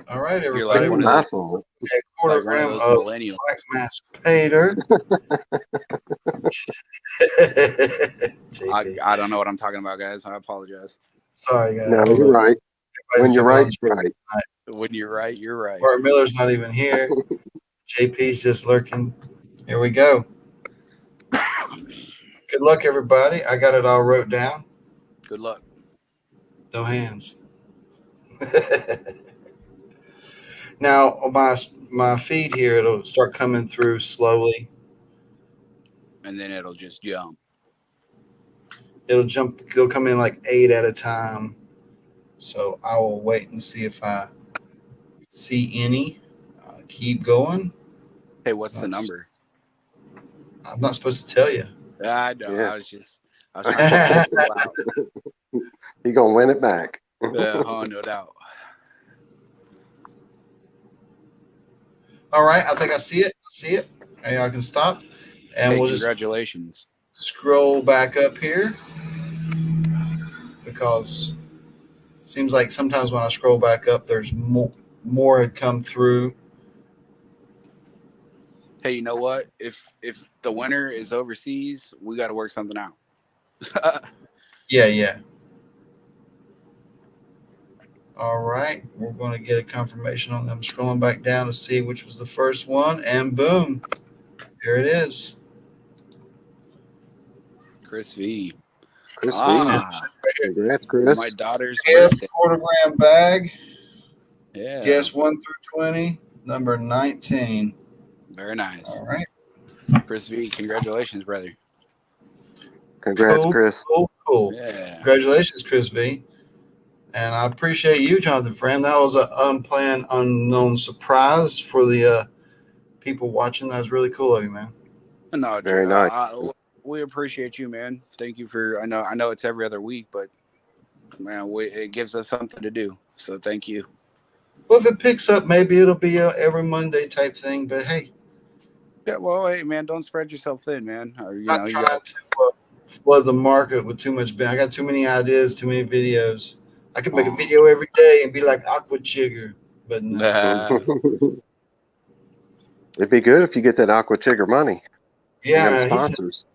All right, You're everybody. like one Nice of one. A quarter like one gram of those of millennials. Blackmass Pater. I don't know what I'm talking about, guys. I apologize. Sorry, guys. No, you're right. When you're right, you're right. When you're right, you're right. Mark Miller's not even here. JP's just lurking. Here we go. Good luck, everybody. I got it all wrote down. Good luck. No hands. Now, on my feed here, it'll start coming through slowly. And then it'll just jump. It'll come in like 8 at a time. So I will wait and see if I see any. Keep going. Hey, what's the number? I'm not supposed to tell you. I know. Yeah. I was trying to pull out. He gonna win it back. Oh, no doubt. All right, I think I see it. Hey, I can stop, and Hey, we'll just congratulations. scroll back up here because it seems like sometimes when I scroll back up, there's more had come through. Hey, you know what? If the winner is overseas, we got to work something out. Yeah. All right, we're going to get a confirmation on them. Scrolling back down to see which was the first one, and boom, here it is. Chris V. Chris V. Congrats, Chris. My daughter's F birthday. quarter gram bag. Yeah. Guess 1 through 20, number 19. Very nice. All right. Chris V, congratulations, brother. Congrats, Chris. Cool. Yeah. Congratulations, Chris V. And I appreciate you, Jonathan Friend. That was an unplanned, unknown surprise for the people watching. That was really cool of you, man. No, very nice. We appreciate you, man. Thank you for. I know it's every other week, but man, it gives us something to do. So thank you. Well, if it picks up, maybe it'll be a every Monday type thing. But hey, Yeah. Well, hey, man, don't spread yourself thin, man. Or, not trying to flood the market with too much. I got too many ideas, too many videos. I could make a video every day and be like Aqua Chigger, but no. It'd be good if you get that Aqua Chigger money. Yeah, sponsors.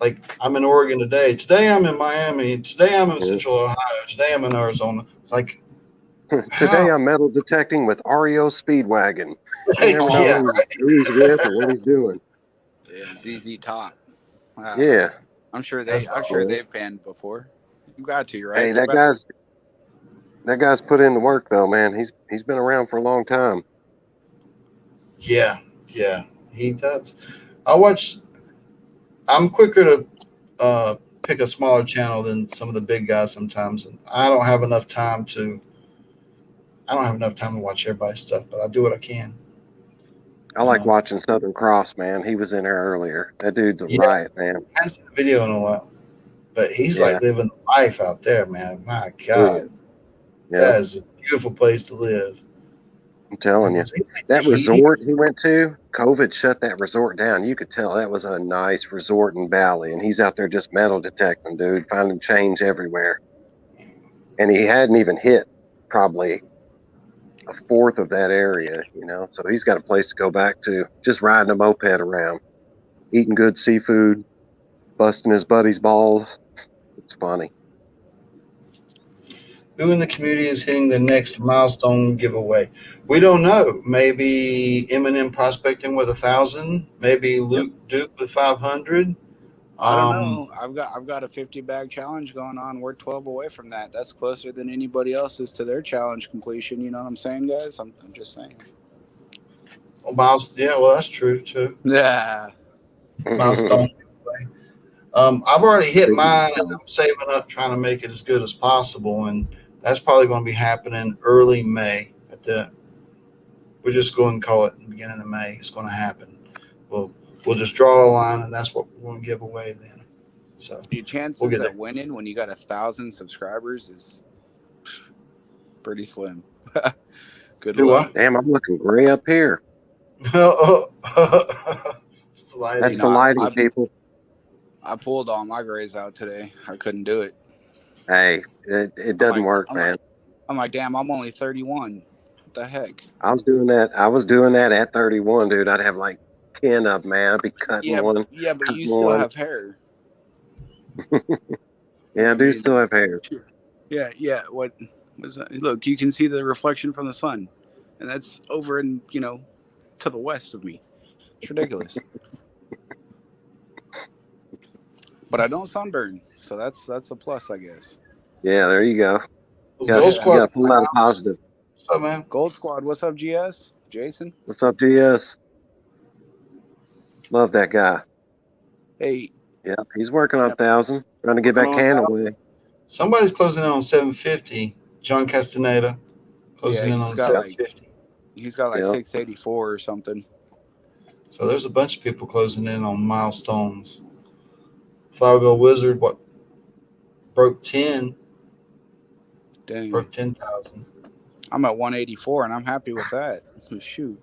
Like I'm in Oregon today. Today I'm in Miami. Today I'm in Central Ohio. Today I'm in Arizona. It's like today I'm metal detecting with REO Speedwagon. You never know who he's with or what he's doing. Yeah, ZZ Top. Yeah, I'm sure they've panned before. You got to, right? Hey, that guy's put in the work though, man. He's been around for a long time. Yeah, he does. I'm quicker to pick a smaller channel than some of the big guys sometimes, and I don't have enough time to watch everybody's stuff, but I do what I can. I like watching Southern Cross, man. He was in there earlier. That dude's a riot, man. I haven't seen the video in a while, but he's like living the life out there, man. My God, that is a beautiful place to live. I'm telling you, that resort he went to, COVID shut that resort down. You could tell that was a nice resort in Valley, and he's out there just metal detecting, dude, finding change everywhere. And he hadn't even hit. probably a fourth of that area, so he's got a place to go back to, just riding a moped around, eating good seafood, busting his buddy's balls. It's funny. Who in the community is hitting the next milestone giveaway? We don't know. Maybe Eminem prospecting with 1,000. Maybe Luke Duke with 500. I don't know. I've got a 50-bag challenge going on. We're 12 away from that. That's closer than anybody else is to their challenge completion. You know what I'm saying, guys? I'm just saying. Yeah, well, that's true too. Yeah. Milestone giveaway. I've already hit mine, and I'm saving up trying to make it as good as possible, and that's probably going to be happening early May. We're just going to call it the beginning of May. It's going to happen. We'll just draw a line, and that's what we're going to give away then. So your chances of winning when you got 1,000 subscribers is pretty slim. Good luck. Damn, I'm looking gray up here. It's the lighting. That's the lighting, people. I pulled all my grays out today. I couldn't do it. Hey, it doesn't work, man. I'm like, damn, I'm only 31. What the heck? I was doing that at 31, dude. I'd have like 10 of them, man. I'd be cutting one. Yeah, but you still have hair. Yeah, I do still have hair. Yeah. What was that? Look, you can see the reflection from the sun, and that's over in, to the west of me. It's ridiculous. But I don't sunburn, so that's a plus, I guess. Yeah, there you go. Gold Squad, you got pull out a positive. What's up, man? Gold Squad, what's up, GS? Jason? What's up, GS? Love that guy. Hey. Yeah, he's working on 1,000, trying to get that can away. Somebody's closing in on 750. John Castaneda closing in on 750. He's got like 684 or something. So there's a bunch of people closing in on milestones. Flower Wizard, broke 10. Dang. Broke 10,000. I'm at 184, and I'm happy with that. Shoot.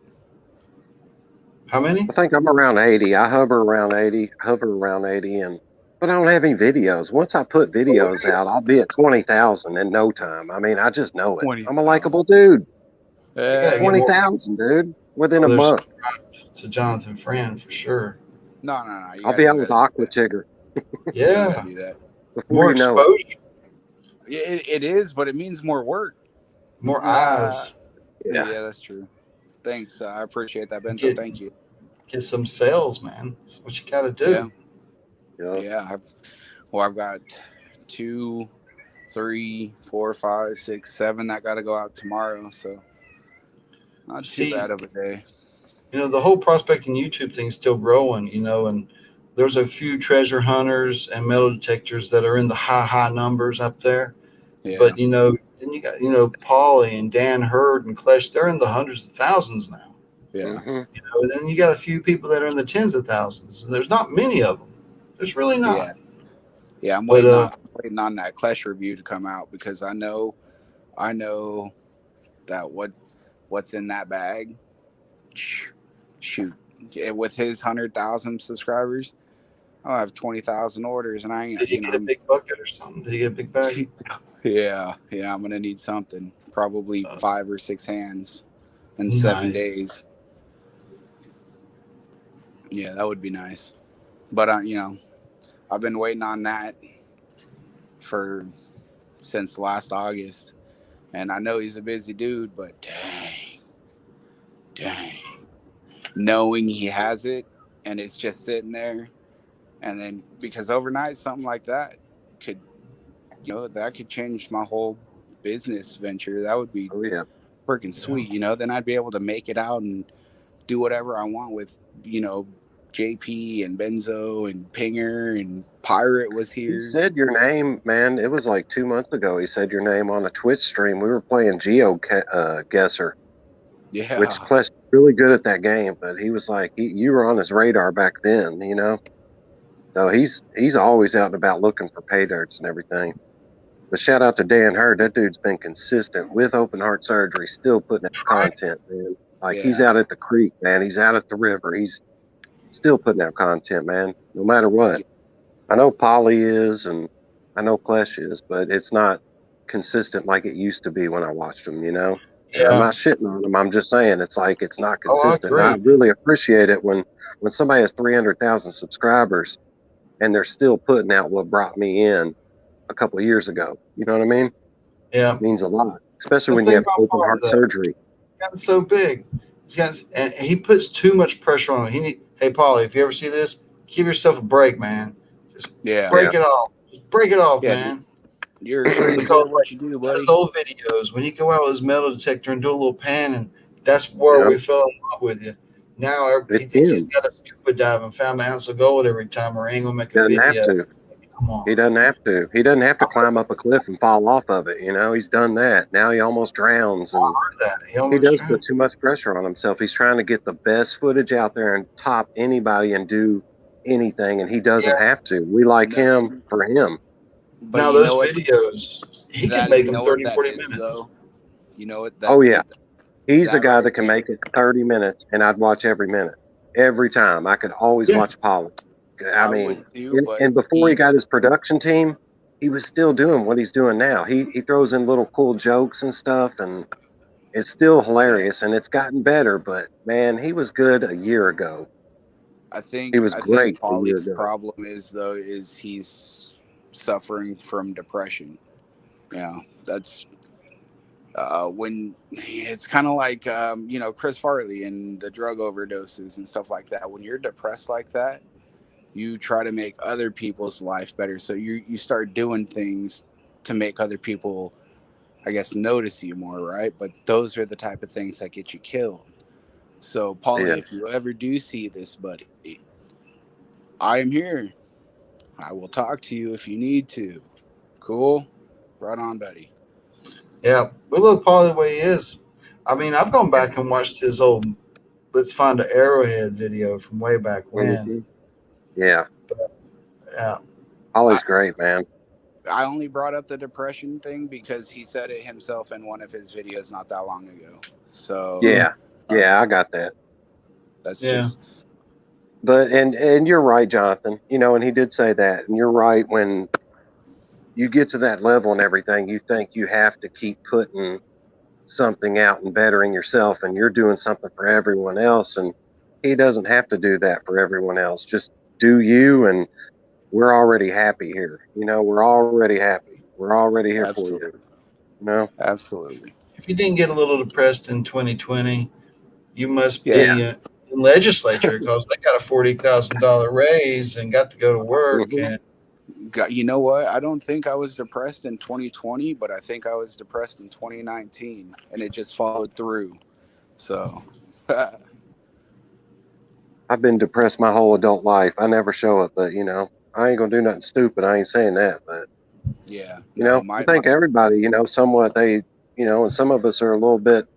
How many? I think I'm around 80. I hover around 80, but I don't have any videos. Once I put videos out, I'll be at 20,000 in no time. I mean, I just know it. 20, I'm a likable dude. 20,000, dude, within a month. To Jonathan Friend for sure. No. I'll be out with Aqua Tigger. Yeah. Do that. More exposure. It is, but it means more work. More eyes. Yeah, that's true. Thanks. I appreciate that, Benzo. Thank you. Get some sales, man. That's what you got to do. Yeah. I've got 2, 3, 4, 5, 6, 7 that got to go out tomorrow. So not too bad of a day. The whole prospecting YouTube thing's still growing, and there's a few treasure hunters and metal detectors that are in the high numbers up there. Yeah. But, then you got, Paulie and Dan Hurd and Klesh, they're in the hundreds of thousands now. Yeah. Mm-hmm. Then you got a few people that are in the tens of thousands. There's not many of them. There's really not. Yeah, I'm waiting on that Klesh review to come out because I know that what's in that bag. Shoot, with his 100,000 subscribers, I'll have 20,000 orders, and I ain't. Did he get a big bucket or something? Did he get a big bag? Yeah. I'm gonna need something. Probably 5 or 6 hands in 7 days. Yeah, that would be nice. But I've been waiting on that since last August, and I know he's a busy dude, but dang, knowing he has it and it's just sitting there, and then because overnight something like that could change my whole business venture. That would be freaking sweet. Then I'd be able to make it out and do whatever I want with JP and Benzo and Pinger and Pirate was here. He said your name, man. It was like 2 months ago. He said your name on a Twitch stream. We were playing Geo Guesser. Yeah. Which Klesh really good at that game, but he was like, you were on his radar back then, So he's always out and about looking for pay dirts and everything. But shout out to Dan Hurd. That dude's been consistent with open heart surgery, still putting out content, man. Like he's out at the creek, man. He's out at the river. He's still putting out content, man, no matter what. I know Polly is, and I know Klesh is, but it's not consistent like it used to be when I watched them, And I'm Yeah. not shitting on them. I'm just saying it's like it's not Oh, I consistent. And I agree. really appreciate it when somebody has 300,000 subscribers and they're still putting out what brought me in a couple of years ago. You know what I mean? Yeah. It means a lot, especially Let's when you think have about open Paulie, heart though. surgery. He's gotten so big. And he puts too much pressure on him. Hey, Paulie, if you ever see this, give yourself a break, man. Just break it off. Just break it off, man. You're really Because good at what you do, buddy. his old videos, when he go out with his metal detector and do a little pan, and that's where we fell in love with you. Now he thinks he's got a scuba dive and found an ounce of gold every time, or ain't gonna make a Doesn't video. have to. Come on. He doesn't have to. He doesn't have to climb up a cliff and fall off of it. He's done that. Now he almost drowns, and he does put too much pressure on himself. He's trying to get the best footage out there and top anybody and do anything, and he doesn't have to. We like him for him. But now those videos, he can make them 30, 40 minutes. Though? You know what? Oh yeah, he's the guy that can make it 30 minutes, and I'd watch every minute, every time. I could always watch Paulie. I mean, and before he got his production team, he was still doing what he's doing now. He throws in little cool jokes and stuff, and it's still hilarious, and it's gotten better. But man, he was good a year ago. I think he was great. Paulie's problem is he's suffering from depression. That's when it's kind of like Chris Farley and the drug overdoses and stuff like that. When you're depressed like that, you try to make other people's life better. So you start doing things to make other people, I guess, notice you more, right? But those are the type of things that get you killed. So, Paulie, if you ever do see this, buddy, I am here. I will talk to you if you need to. Cool? Right on, buddy. Yeah, we love Paulie the way he is. I mean, I've gone back and watched his old Let's Find an Arrowhead video from way back when. Yeah. Yeah. Paulie's great, man. I only brought up the depression thing because he said it himself in one of his videos not that long ago. So yeah, I got that. That's just. But and you're right, Jonathan. And he did say that, and you're right. When you get to that level and everything, you think you have to keep putting something out and bettering yourself, and you're doing something for everyone else, and he doesn't have to do that for everyone else. Just do you, and we're already happy here. We're already happy. We're already here for you. Absolutely. If you didn't get a little depressed in 2020, you must be in legislature because they got a $40,000 raise and got to go to work. And you know what? I don't think I was depressed in 2020, but I think I was depressed in 2019, and it just followed through. So I've been depressed my whole adult life. I never show it, but I ain't gonna do nothing stupid. I ain't saying that, but I think everybody, somewhat they, and some of us are a little bit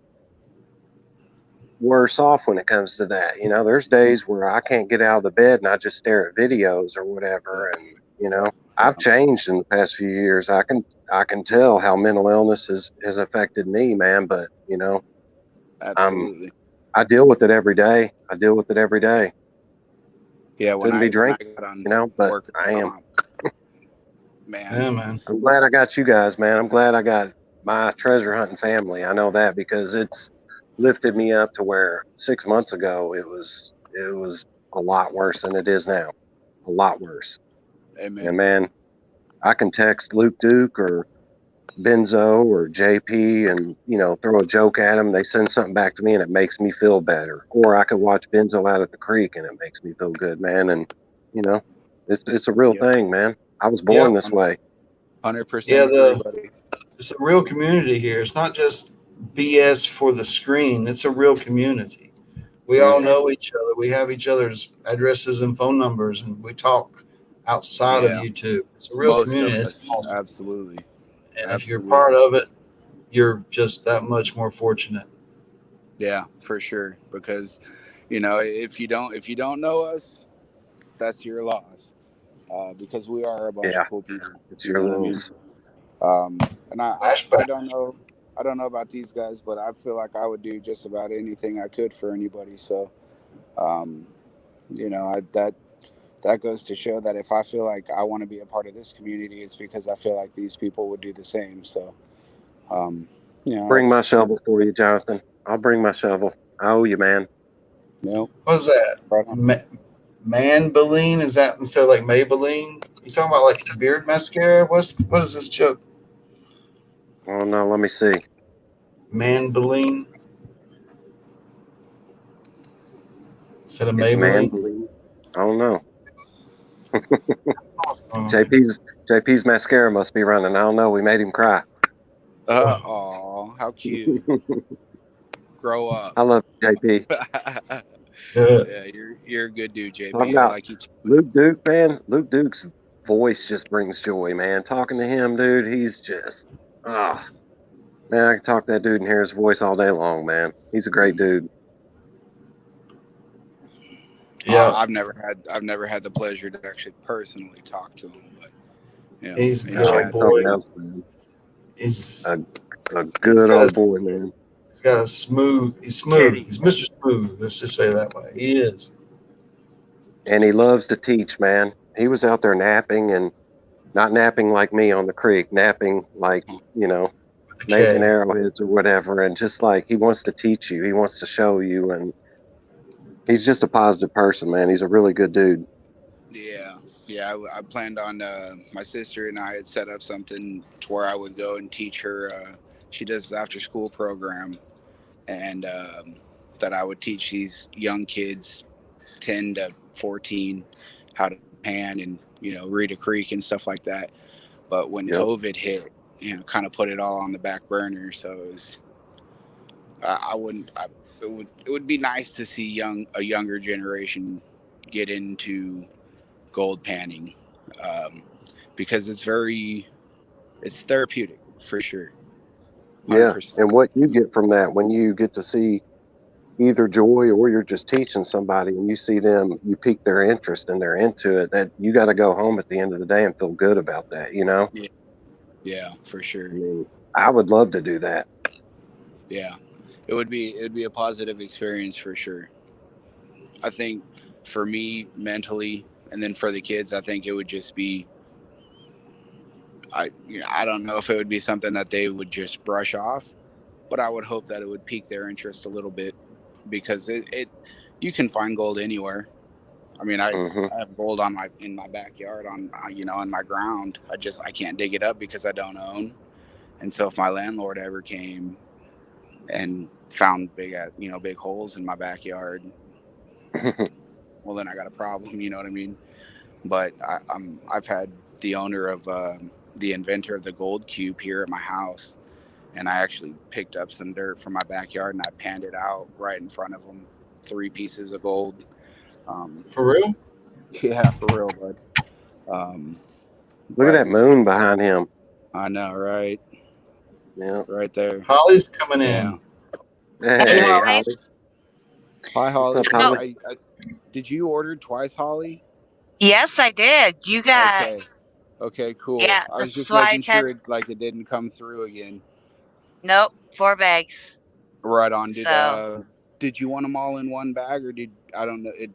worse off when it comes to that. There's days where I can't get out of the bed and I just stare at videos or whatever, and I've changed in the past few years. I can tell how mental illness has affected me, man. But absolutely, I deal with it every day. Yeah, when I drink, got on, but I am. Man. Yeah, man. I'm glad I got you guys, man. I'm glad I got my treasure hunting family. I know that because it's lifted me up to where 6 months ago it was a lot worse than it is now. A lot worse. Amen. And man, I can text Luke Duke or Benzo or JP and throw a joke at them. They send something back to me and it makes me feel better. Or I could watch Benzo out at the creek and it makes me feel good, man. And it's a real thing, man. I was born this way. 100%. Yeah, it's a real community here. It's not just BS for the screen. It's a real community. We all know each other. We have each other's addresses and phone numbers, and we talk outside of YouTube. It's a real community. It's awesome. Absolutely. And if you're part of it, you're just that much more fortunate. Yeah, for sure. Because, if you don't know us, that's your loss. Because we are a bunch of cool people. It's your loss. And I don't know about these guys, but I feel like I would do just about anything I could for anybody. So, that goes to show that if I feel like I want to be a part of this community, it's because I feel like these people would do the same. So, Bring my shovel for you, Jonathan. I'll bring my shovel. I owe you, man. Nope. What is that? Maybelline? Is that instead of like Maybelline? You talking about like beard mascara? What is this joke? Oh no, let me see. Maybelline instead of It's Maybelline. Maybelline. I don't know. Um, JP's mascara must be running. I don't know. We made him cry. Aw, how cute. Grow up. I love JP. Yeah, you're a good dude, JP. I like you too. Luke Duke, man. Luke Duke's voice just brings joy, man. Talking to him, dude, he's just man, I can talk to that dude and hear his voice all day long, man. He's a great dude. yeah, I've never had the pleasure to actually personally talk to him, but he's a in good old chat, boy. Else, man. He's A good old boy, man. He's got a smooth. He's smooth. He's Mr. Smooth. Let's just say it that way. He is. And he loves to teach, man. He was out there napping, and not napping like me on the creek, napping like, making arrowheads or whatever. And just like, he wants to teach you, he wants to show you. And he's just a positive person, man. He's a really good dude. Yeah. I planned on, my sister and I had set up something to where I would go and teach her. She does this after school program, and that I would teach these young kids, 10 to 14, how to pan and read a creek and stuff like that. But when COVID hit, kind of put it all on the back burner. So it was, it would be nice to see a younger generation get into gold panning, because it's therapeutic for sure. 100%. Yeah, and what you get from that when you get to see either joy or you're just teaching somebody and you see them, you pique their interest and they're into it, that you got to go home at the end of the day and feel good about that, Yeah, for sure. I mean, I would love to do that. Yeah, it'd be a positive experience for sure. I think for me mentally, and then for the kids, I think it would just be, I don't know if it would be something that they would just brush off, but I would hope that it would pique their interest a little bit, because you can find gold anywhere. I mean, I have gold in my backyard on in my ground. I can't dig it up because I don't own. And so if my landlord ever came and found big holes in my backyard, well, then I got a problem. You know what I mean? But I've had the owner of the inventor of the gold cube here at my house, and I actually picked up some dirt from my backyard and I panned it out right in front of him. 3 pieces of gold. For real? Yeah, for real, bud. Look at that moon behind him. I know, right? Yeah, right there. Holly's coming in. Hey, Holly. Hi, Holly. What's up, Holly? Did you order twice, Holly? Yes, I did. You got. Okay, cool. Yeah, I was just that's why making sure it didn't come through again. Nope, 4 bags. Right on. So, did you want them all in one bag, or I don't know? It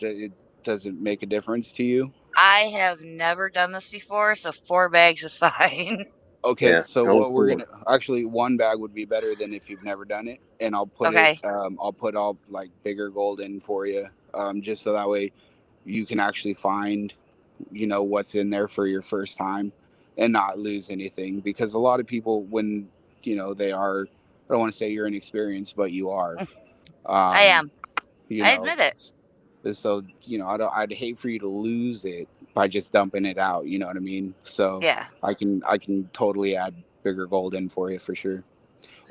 doesn't make a difference to you? I have never done this before, so 4 bags is fine. Okay, so what we're gonna actually, 1 bag would be better than if you've never done it, and I'll put I'll put all like bigger gold in for you, just so that way you can actually find what's in there for your first time and not lose anything, because a lot of people, when they are, I don't want to say you're inexperienced, but you are. I am. I admit it. So I'd hate for you to lose it by just dumping it out. You know what I mean? So yeah, I can totally add bigger gold in for you for sure.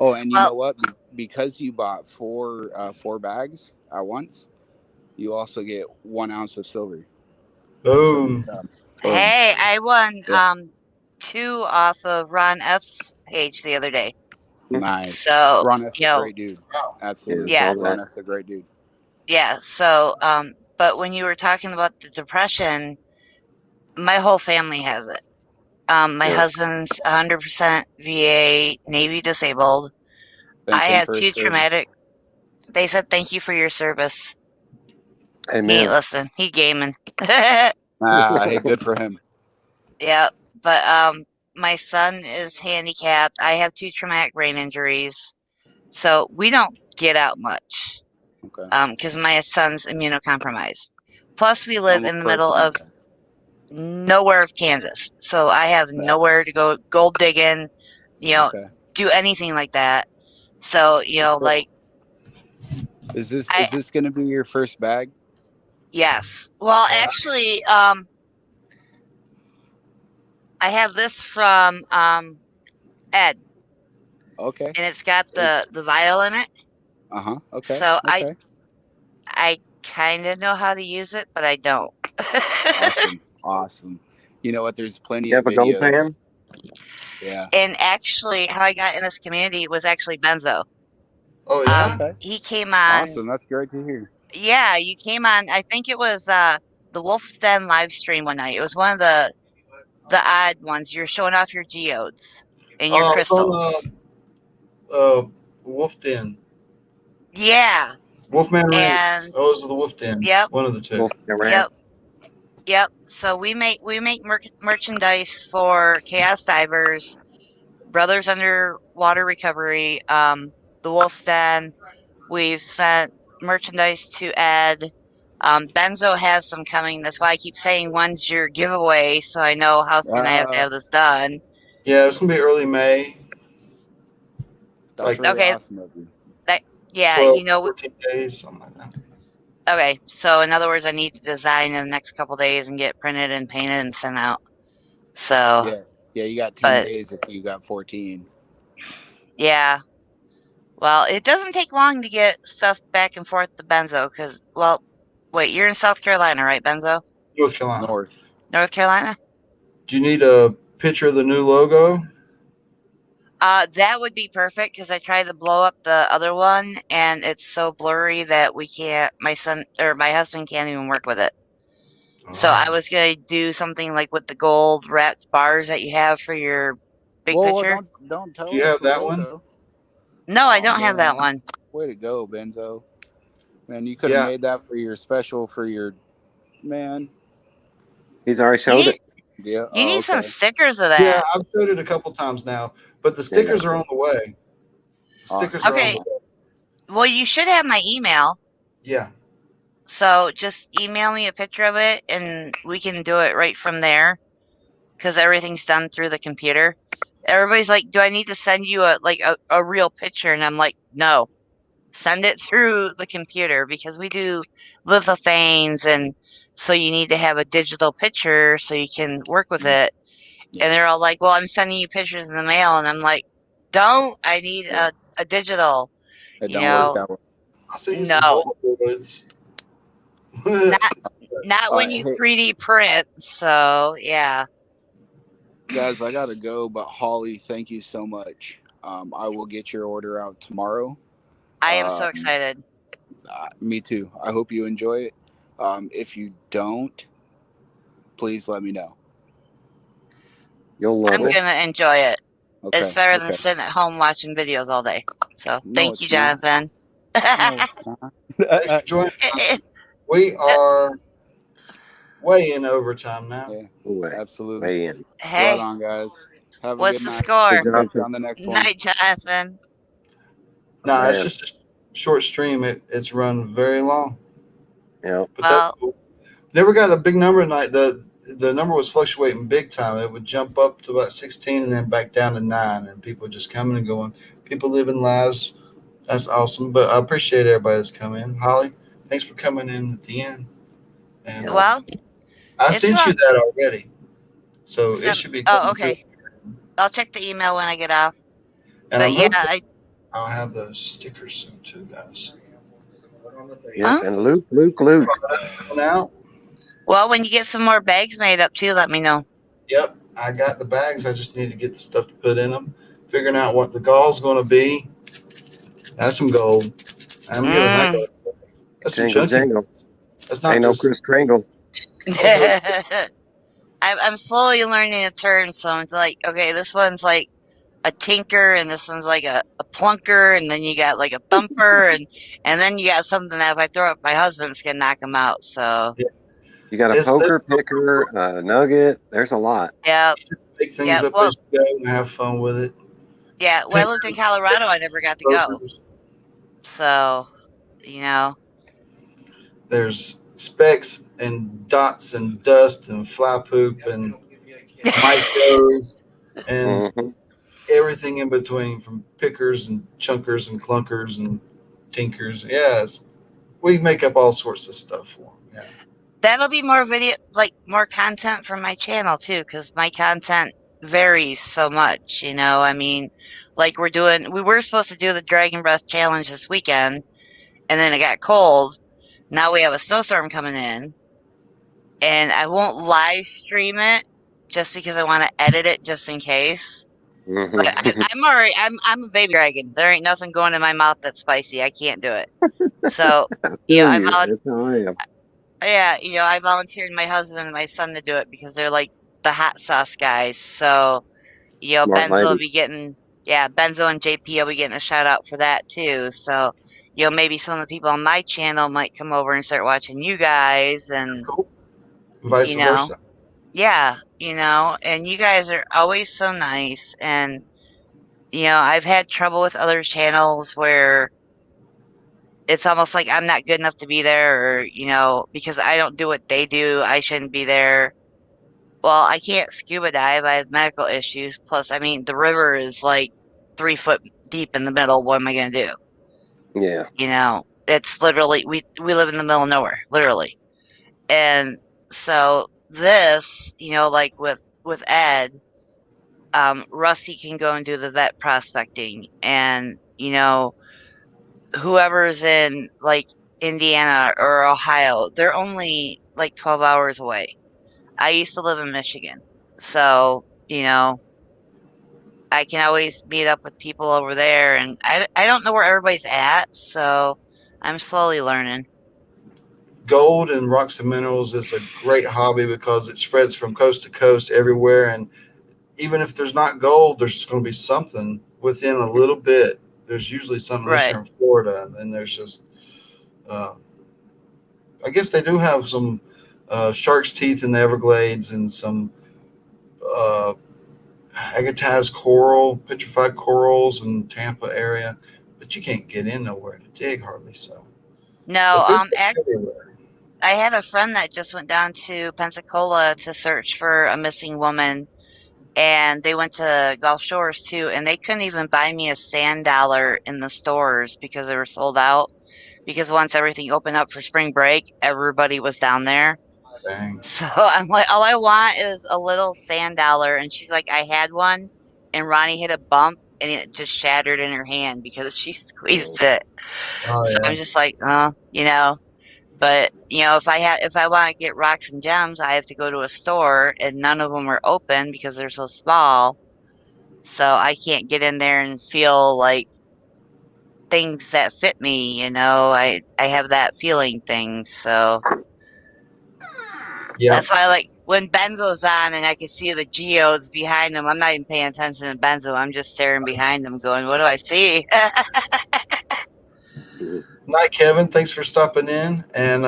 Oh, and you know what? Because you bought 4 bags at once, you also get 1 ounce of silver. Boom. Hey, I won 2 off of Ron F's page the other day. Nice. So Ron F's a great dude. Absolutely. Yeah. Ron F's a great dude. Yeah. So, but when you were talking about the depression, my whole family has it. My husband's 100% VA Navy disabled. I have 2 traumatic. They said thank you for your service. Amen. He ain't listen. He gaming. Hey, good for him. Yeah, but my son is handicapped. I have 2 traumatic brain injuries, so we don't get out much. Okay. Because my son's immunocompromised. Plus, we live I'm in the sorry middle for you of guys. nowhere of Kansas, so I have Yeah. nowhere to go gold digging, Okay. do anything like that. So, So, like, is I this gonna be your first bag? yes. Well, Yeah. actually, I have this from Ed, Okay. and it's got the vial in it. Okay. So Okay. I kind of know how to use it, but I don't. Awesome. Awesome. You know what? There's plenty You of have a gold videos. pan? Yeah. And actually, how I got in this community was actually Benzo. Oh yeah. Okay. He came on. Awesome. That's great to hear. Yeah, you came on. I think it was the Wolf's Den live stream one night. It was one of the odd ones. You're showing off your geodes and your It's on crystals. Wolf Den. Yeah, Wolfman Ranch. and Oh, it was the Wolf Den. yep, One of the two. Wolf yep, Ranch. yep. So we make merchandise for Chaos Divers, Brothers Underwater Recovery, the Wolf's Den. We've sent merchandise to Ed. Benzo has some coming. That's why I keep saying when's your giveaway, so I know how soon I have to have this done. Yeah, it's gonna be early May. That's Like really Okay, awesome of you. yeah, 12, 14 days, something like that. okay. So in other words, I need to design in the next couple days and get printed and painted and sent out. So, Yeah. Yeah. You got 10 but days if you got 14. yeah. Well, it doesn't take long to get stuff back and forth to Benzo because, well, wait, you're in South Carolina, right, Benzo? North Carolina. North. North Carolina? Do you need a picture of the new logo? That would be perfect because I tried to blow up the other one and it's so blurry that we can't, my son or my husband can't even work with it. So I was gonna do something like with the gold wrapped bars that you have for your big Whoa, picture. don't Do tell you us have the that one? logo. No, I Oh don't have that man. one. Way to go, Benzo. Man, you could have Yeah. made that for your special for your man. He's already You showed need, it. Yeah. you need some Okay. stickers of Yeah, that. I've showed it a couple times now, but the stickers are on the way. The stickers Awesome. are on Okay, the way. well, you should have my email. Yeah. So just email me a picture of it and we can do it right from there because everything's done through the computer. Everybody's like, do I need to send you a real picture? And I'm like, no, send it through the computer because we do lithophanes. And so you need to have a digital picture so you can work with it. Yeah. And they're all like, well, I'm sending you pictures in the mail. And I'm like, don't, I need Yeah. a digital, It you don't work know, that way. I'll send you some no, Polaroids. not when you Hey 3D print. So yeah. guys, I gotta go, but Holly, thank you so much. I will get your order out tomorrow. I am so Um, excited. Me too. I hope you enjoy it. If you don't, please let me know. You'll love I'm it. gonna enjoy it. It's Okay. better than Okay. sitting at home watching videos all day. So No, thank you, it's not. Jonathan. No, it's not. Thanks for joining us. We are way in overtime now. Yeah, Way, absolutely. way in. Right Hey, on, guys. Have a what's good the night. Hey, score? Catch you Johnson. on the next one. Night, Jonathan. No, it's Man, just a short stream. It's run very long, yeah. but that's Well, cool. Never got a big number tonight. The number was fluctuating big time. It would jump up to about 16 and then back down to 9, and people just coming and going. People living lives. That's awesome. But I appreciate everybody that's come in. Holly, thanks for coming in at the end. And Yeah. well, I it's sent you about that already, so it seven. should be Oh, coming through. okay. I'll check the email when I get off. And But I'm yeah, hoping I'll have those stickers soon too, guys. Yep. huh? And Luke. Going out. Well, when you get some more bags made up too, let me know. Yep, I got the bags. I just need to get the stuff to put in them. Figuring out what the gall's going to be. That's some gold. I'm giving that Mm. gold. That's some Jingle, chunky. jingle. That's not Ain't no just. Chris Kringle. I'm slowly learning a term, so I'm like, okay, this one's like a tinker, and this one's like a plunker, and then you got like a thumper, and then you got something that if I throw it at my husband, it's gonna knock him out. So Yeah, You got a it's this. poker picker, a nugget. There's a lot. yeah, Take things Yeah, up well, as you go and have fun with it. yeah. When I lived in Colorado, I never got to go. So, you know, There's specks and dots and dust and fly poop and micros and Mhm. everything in between, from pickers and chunkers and clunkers and tinkers. Yes, we make up all sorts of stuff for them. Yeah. that'll be more video, like more content for my channel too, because my content varies so much. I mean, like we were supposed to do the Dragon Breath Challenge this weekend, and then it got cold. Now we have a snowstorm coming in, and I won't live stream it just because I want to edit it just in case. But Mhm. I'm already I'm a baby dragon. There ain't nothing going in my mouth that's spicy. I can't do it. So, I feel I you. That's how I am. yeah, I volunteered my husband and my son to do it because they're like the hot sauce guys. So, Smart Benzo will lady. be getting, yeah, Benzo and JP will be getting a shout out for that too. So, maybe some of the people on my channel might come over and start watching you guys, and Cool. Vice you know, versa. yeah, and you guys are always so nice. And, I've had trouble with other channels where it's almost like I'm not good enough to be there, or, because I don't do what they do, I shouldn't be there. Well, I can't scuba dive. I have medical issues. Plus, I mean, the river is like 3 foot deep in the middle. What am I going to do? Yeah. It's literally, we live in the middle of nowhere, literally. And so this, like with Ed, Rusty can go and do the vet prospecting, and whoever's in like Indiana or Ohio, they're only like 12 hours away. I used to live in Michigan. So, I can always meet up with people over there, and I don't know where everybody's at, so I'm slowly learning. Gold and rocks and minerals is a great hobby because it spreads from coast to coast everywhere. And even if there's not gold, there's going to be something within a little bit. There's usually something, unless Right. you're in Florida, and there's just, uh, I guess they do have some shark's teeth in the Everglades and some uh, agatized coral, petrified corals in Tampa area, but you can't get in nowhere to dig hardly so. No, But there's everywhere. I had a friend that just went down to Pensacola to search for a missing woman, and they went to Gulf Shores too, and they couldn't even buy me a sand dollar in the stores because they were sold out. Because once everything opened up for spring break, everybody was down there. Dang. So I'm like, all I want is a little sand dollar. And she's like, I had one, and Ronnie hit a bump and it just shattered in her hand because she squeezed it. Oh So yeah. I'm just like, but if I want to get rocks and gems, I have to go to a store, and none of them are open because they're so small. So I can't get in there and feel like things that fit me. I have that feeling thing. So Yep. that's why I like when Benzo's on and I can see the geodes behind him. I'm not even paying attention to Benzo. I'm just staring behind him, going, "What do I see?" Mhm. Night, Kevin. Thanks for stopping in, and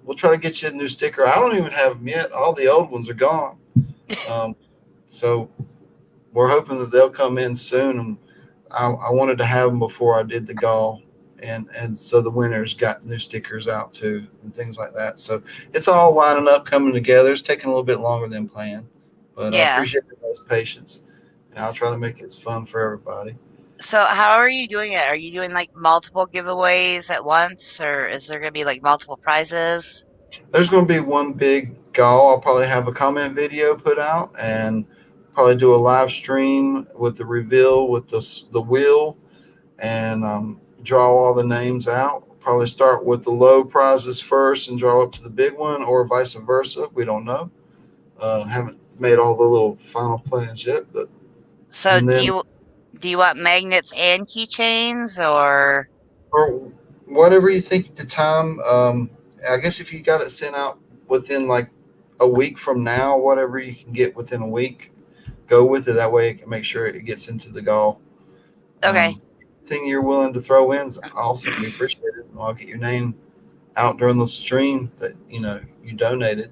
we'll try to get you a new sticker. I don't even have them yet. All the old ones are gone. Um, so we're hoping that they'll come in soon. And I wanted to have them before I did the gall, and so the winners got new stickers out too and things like that. So it's all lining up, coming together. It's taking a little bit longer than planned, but I Yeah. appreciate everybody's patience, and I'll try to make it fun for everybody. So how are you doing it? Are you doing like multiple giveaways at once, or is there gonna be like multiple prizes? There's going to be one big gall. I'll probably have a comment video put out and probably do a live stream with the reveal with the wheel and draw all the names out. Probably start with the low prizes first and draw up to the big one, or vice versa. We don't know. Haven't made all the little final plans yet, but So and then do you want magnets and keychains, or or whatever you think at the time. I guess if you got it sent out within like a week from now, whatever you can get within a week, go with it. That way, it can make sure it gets into the gall. okay? Thing you're willing to throw in is awesome. We appreciate it. And I'll get your name out during the stream that you donated.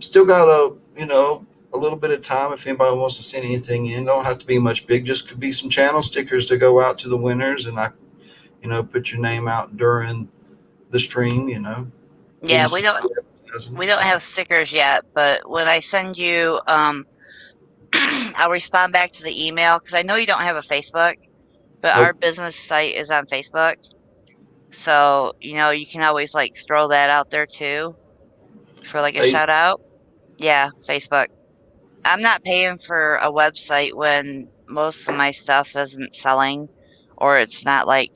Still got a a little bit of time if anybody wants to send anything in. Don't have to be much big. Just could be some channel stickers to go out to the winners, and I, put your name out during the stream. Give Yeah, you we some don't free advertising. we don't So, have stickers yet, but when I send you, I'll respond back to the email because I know you don't have a Facebook, but our nope. business site is on Facebook. So, you can always like throw that out there too for like a Face. shout out. Yeah, Facebook. I'm not paying for a website when most of my stuff isn't selling or it's not like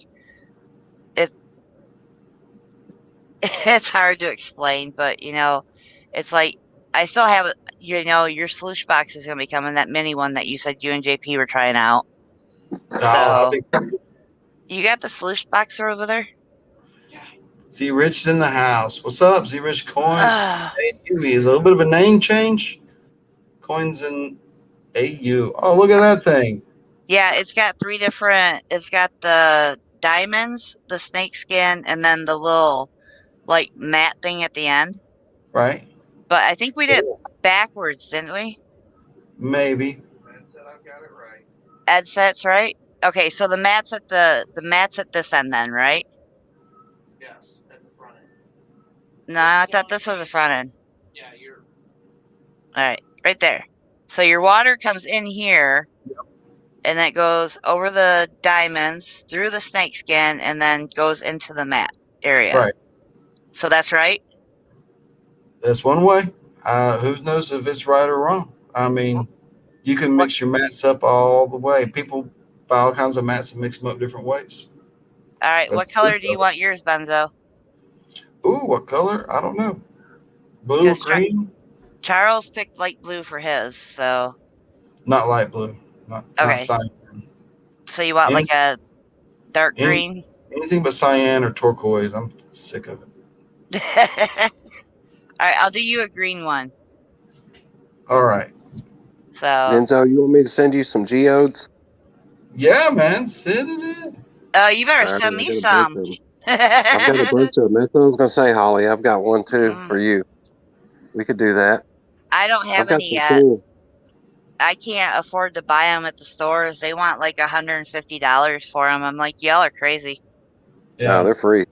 it it's hard to explain, but it's like I still have your sluice box is gonna be coming, that mini one that you said you and JP were trying out. I'll So be. you got the sluice box over there? Z Rich's in the house. What's up, Z Rich Coins? Uh, AU. Is a little bit of a name change. Coins in AU. Oh, look at that thing. yeah, it's got the diamonds, the snake skin, and then the little like matte thing at the end. Right? But I think we did it Cool. backwards, didn't we? Maybe. Ed sets, right? Okay, so the mat's at this end then, right? Yes, at the front end. No, I thought this was the front end. Yeah, you're. All right, right there. So your water comes in here, and then it goes over the diamonds, through the snake skin, and then goes into the mat area. Right. So that's right? That's one way. Who knows if it's right or wrong? I mean, you can What? mix your mats up all the way. People buy all kinds of mats and mix them up different ways. All right, That's what the color truth do you of it. want yours, Benzo? Ooh, what color? I don't know. Blue or Because green? Charles picked light blue for his, so. Not light blue. Not Okay, cyan. so you want Any, like a dark any, green? anything but cyan or turquoise. I'm sick of it. All right, I'll do you a green one. All right. So, Benzo, you want me to send you some geodes? Yeah, man. Send it in. you better All right, send I me got a bunch some. of them. I've got a bunch of them. That's what I was gonna say, Holly. I've got one too Mm, for you. We could do that. I don't I've have got any some yet. cool. I can't afford to buy them at the stores. They want like $150 for them. I'm like, y'all are crazy. No, Yeah. they're free.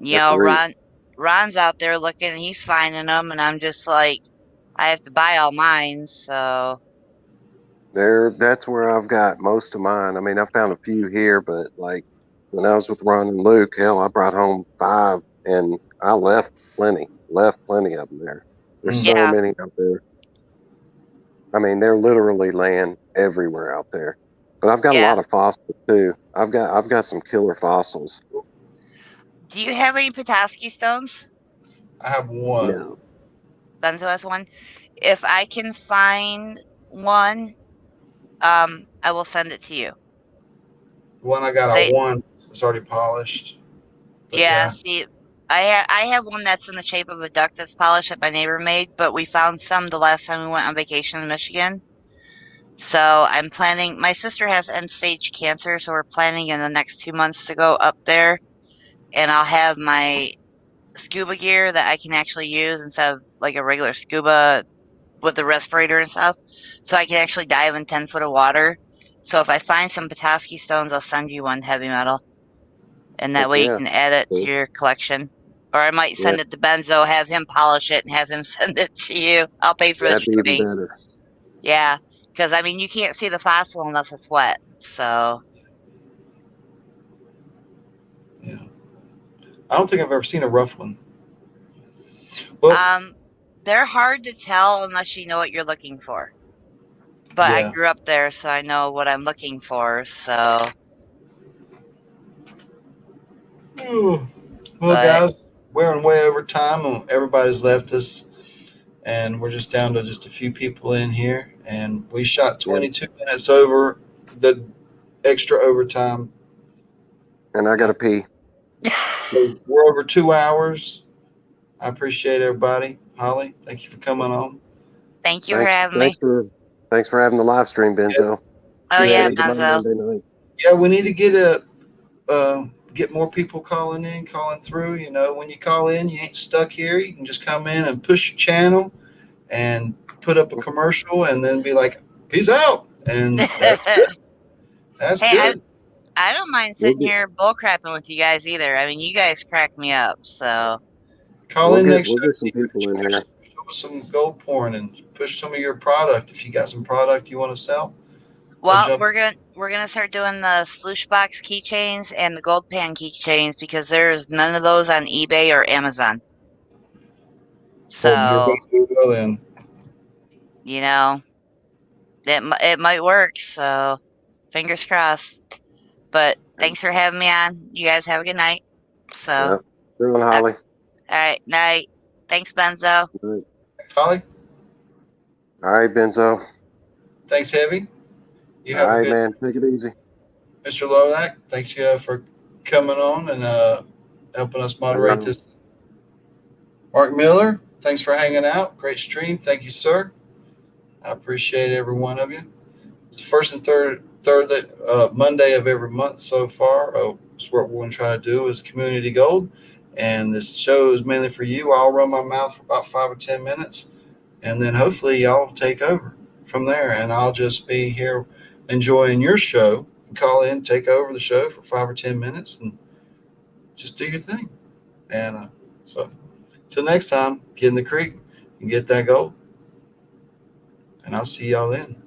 They're free. Ron's out there looking, he's finding them, and I'm just like, I have to buy all mine. So, That's where I've got most of mine. I mean, I found a few here, but like when I was with Ron and Luke, hell, I brought home 5 and I left plenty of them there. There's Mm. so yeah, many out there. I mean, they're literally laying everywhere out there. But I've got a yeah. lot of fossils too. I've got some killer fossils. Do you have any Petoskey stones? I have one. No. Benzo has one. If I can find one, I will send it to you. The one I got, I They, won. It's already polished. But yeah, yeah. see, I have one that's in the shape of a duck that's polished that my neighbor made, but we found some the last time we went on vacation in Michigan. So I'm planning. My sister has end-stage cancer, so we're planning in the next 2 months to go up there, and I'll have my scuba gear that I can actually use instead of like a regular scuba with the respirator and stuff, so I can actually dive in 10 foot of water. So if I find some Petoskey stones, I'll send you one heavy metal, and that Heck way you yeah. can add it to Cool. your collection. Or I might Yeah, send it to Benzo, have him polish it, and have him send it to you. I'll pay for the that'd be even shipping. better. Yeah, because I mean, you can't see the fossil unless it's wet. So, Yeah. I don't think I've ever seen a rough one. Well, they're hard to tell unless you know what you're looking for. But I yeah. grew up there, so I know what I'm looking for. So, Ooh. Well, but guys, we're way over time, and everybody's left us, and we're just down to just a few people in here, and we shot Yeah. 22 minutes over the extra overtime. And I gotta pee. So we're over 2 hours. I appreciate everybody. Holly, thank you for coming on. thank you for Thanks having thanks me. for thanks for having the live stream, Benzo. Oh Be yeah, Appreciate added it. to my Benzo. Monday night. Yeah, we need to get more people calling through. When you call in, you ain't stuck here. You can just come in and push your channel and put up a commercial and then be like, peace out. And that's Hey, good. I don't mind We'll sitting here bullcrapping with you guys either. I mean, you guys crack me up. So Call in next we'll show. get some people in here. Show us some gold porn and push some of your product. If you got some product you want to sell, well, jump. we're gonna start doing the Sluice Box keychains and the gold pan keychains because there's none of those on eBay or Amazon. So Well, then. you know it might work. So fingers crossed. But thanks for having me on. You guys have a good night. So Yeah. Doing Holly. all right, night. Thanks, Benzo. Thanks, Holly. All right, Benzo. Thanks, Heavy. You All have a right, good man. Take it easy. Mr. Lodak. Thanks for coming on and helping us moderate this. Mark Miller, thanks for hanging out. Great stream. Thank you, sir. I appreciate every one of you. It's the first and third Monday of every month so far. It's what we're going to try to do is community gold. And this show is mainly for you. I'll run my mouth for about 5 or 10 minutes. And then hopefully y'all take over from there. And I'll just be here enjoying your show. Call in, take over the show for 5 or 10 minutes and just do your thing. And so till next time, get in the creek and get that gold. And I'll see y'all then.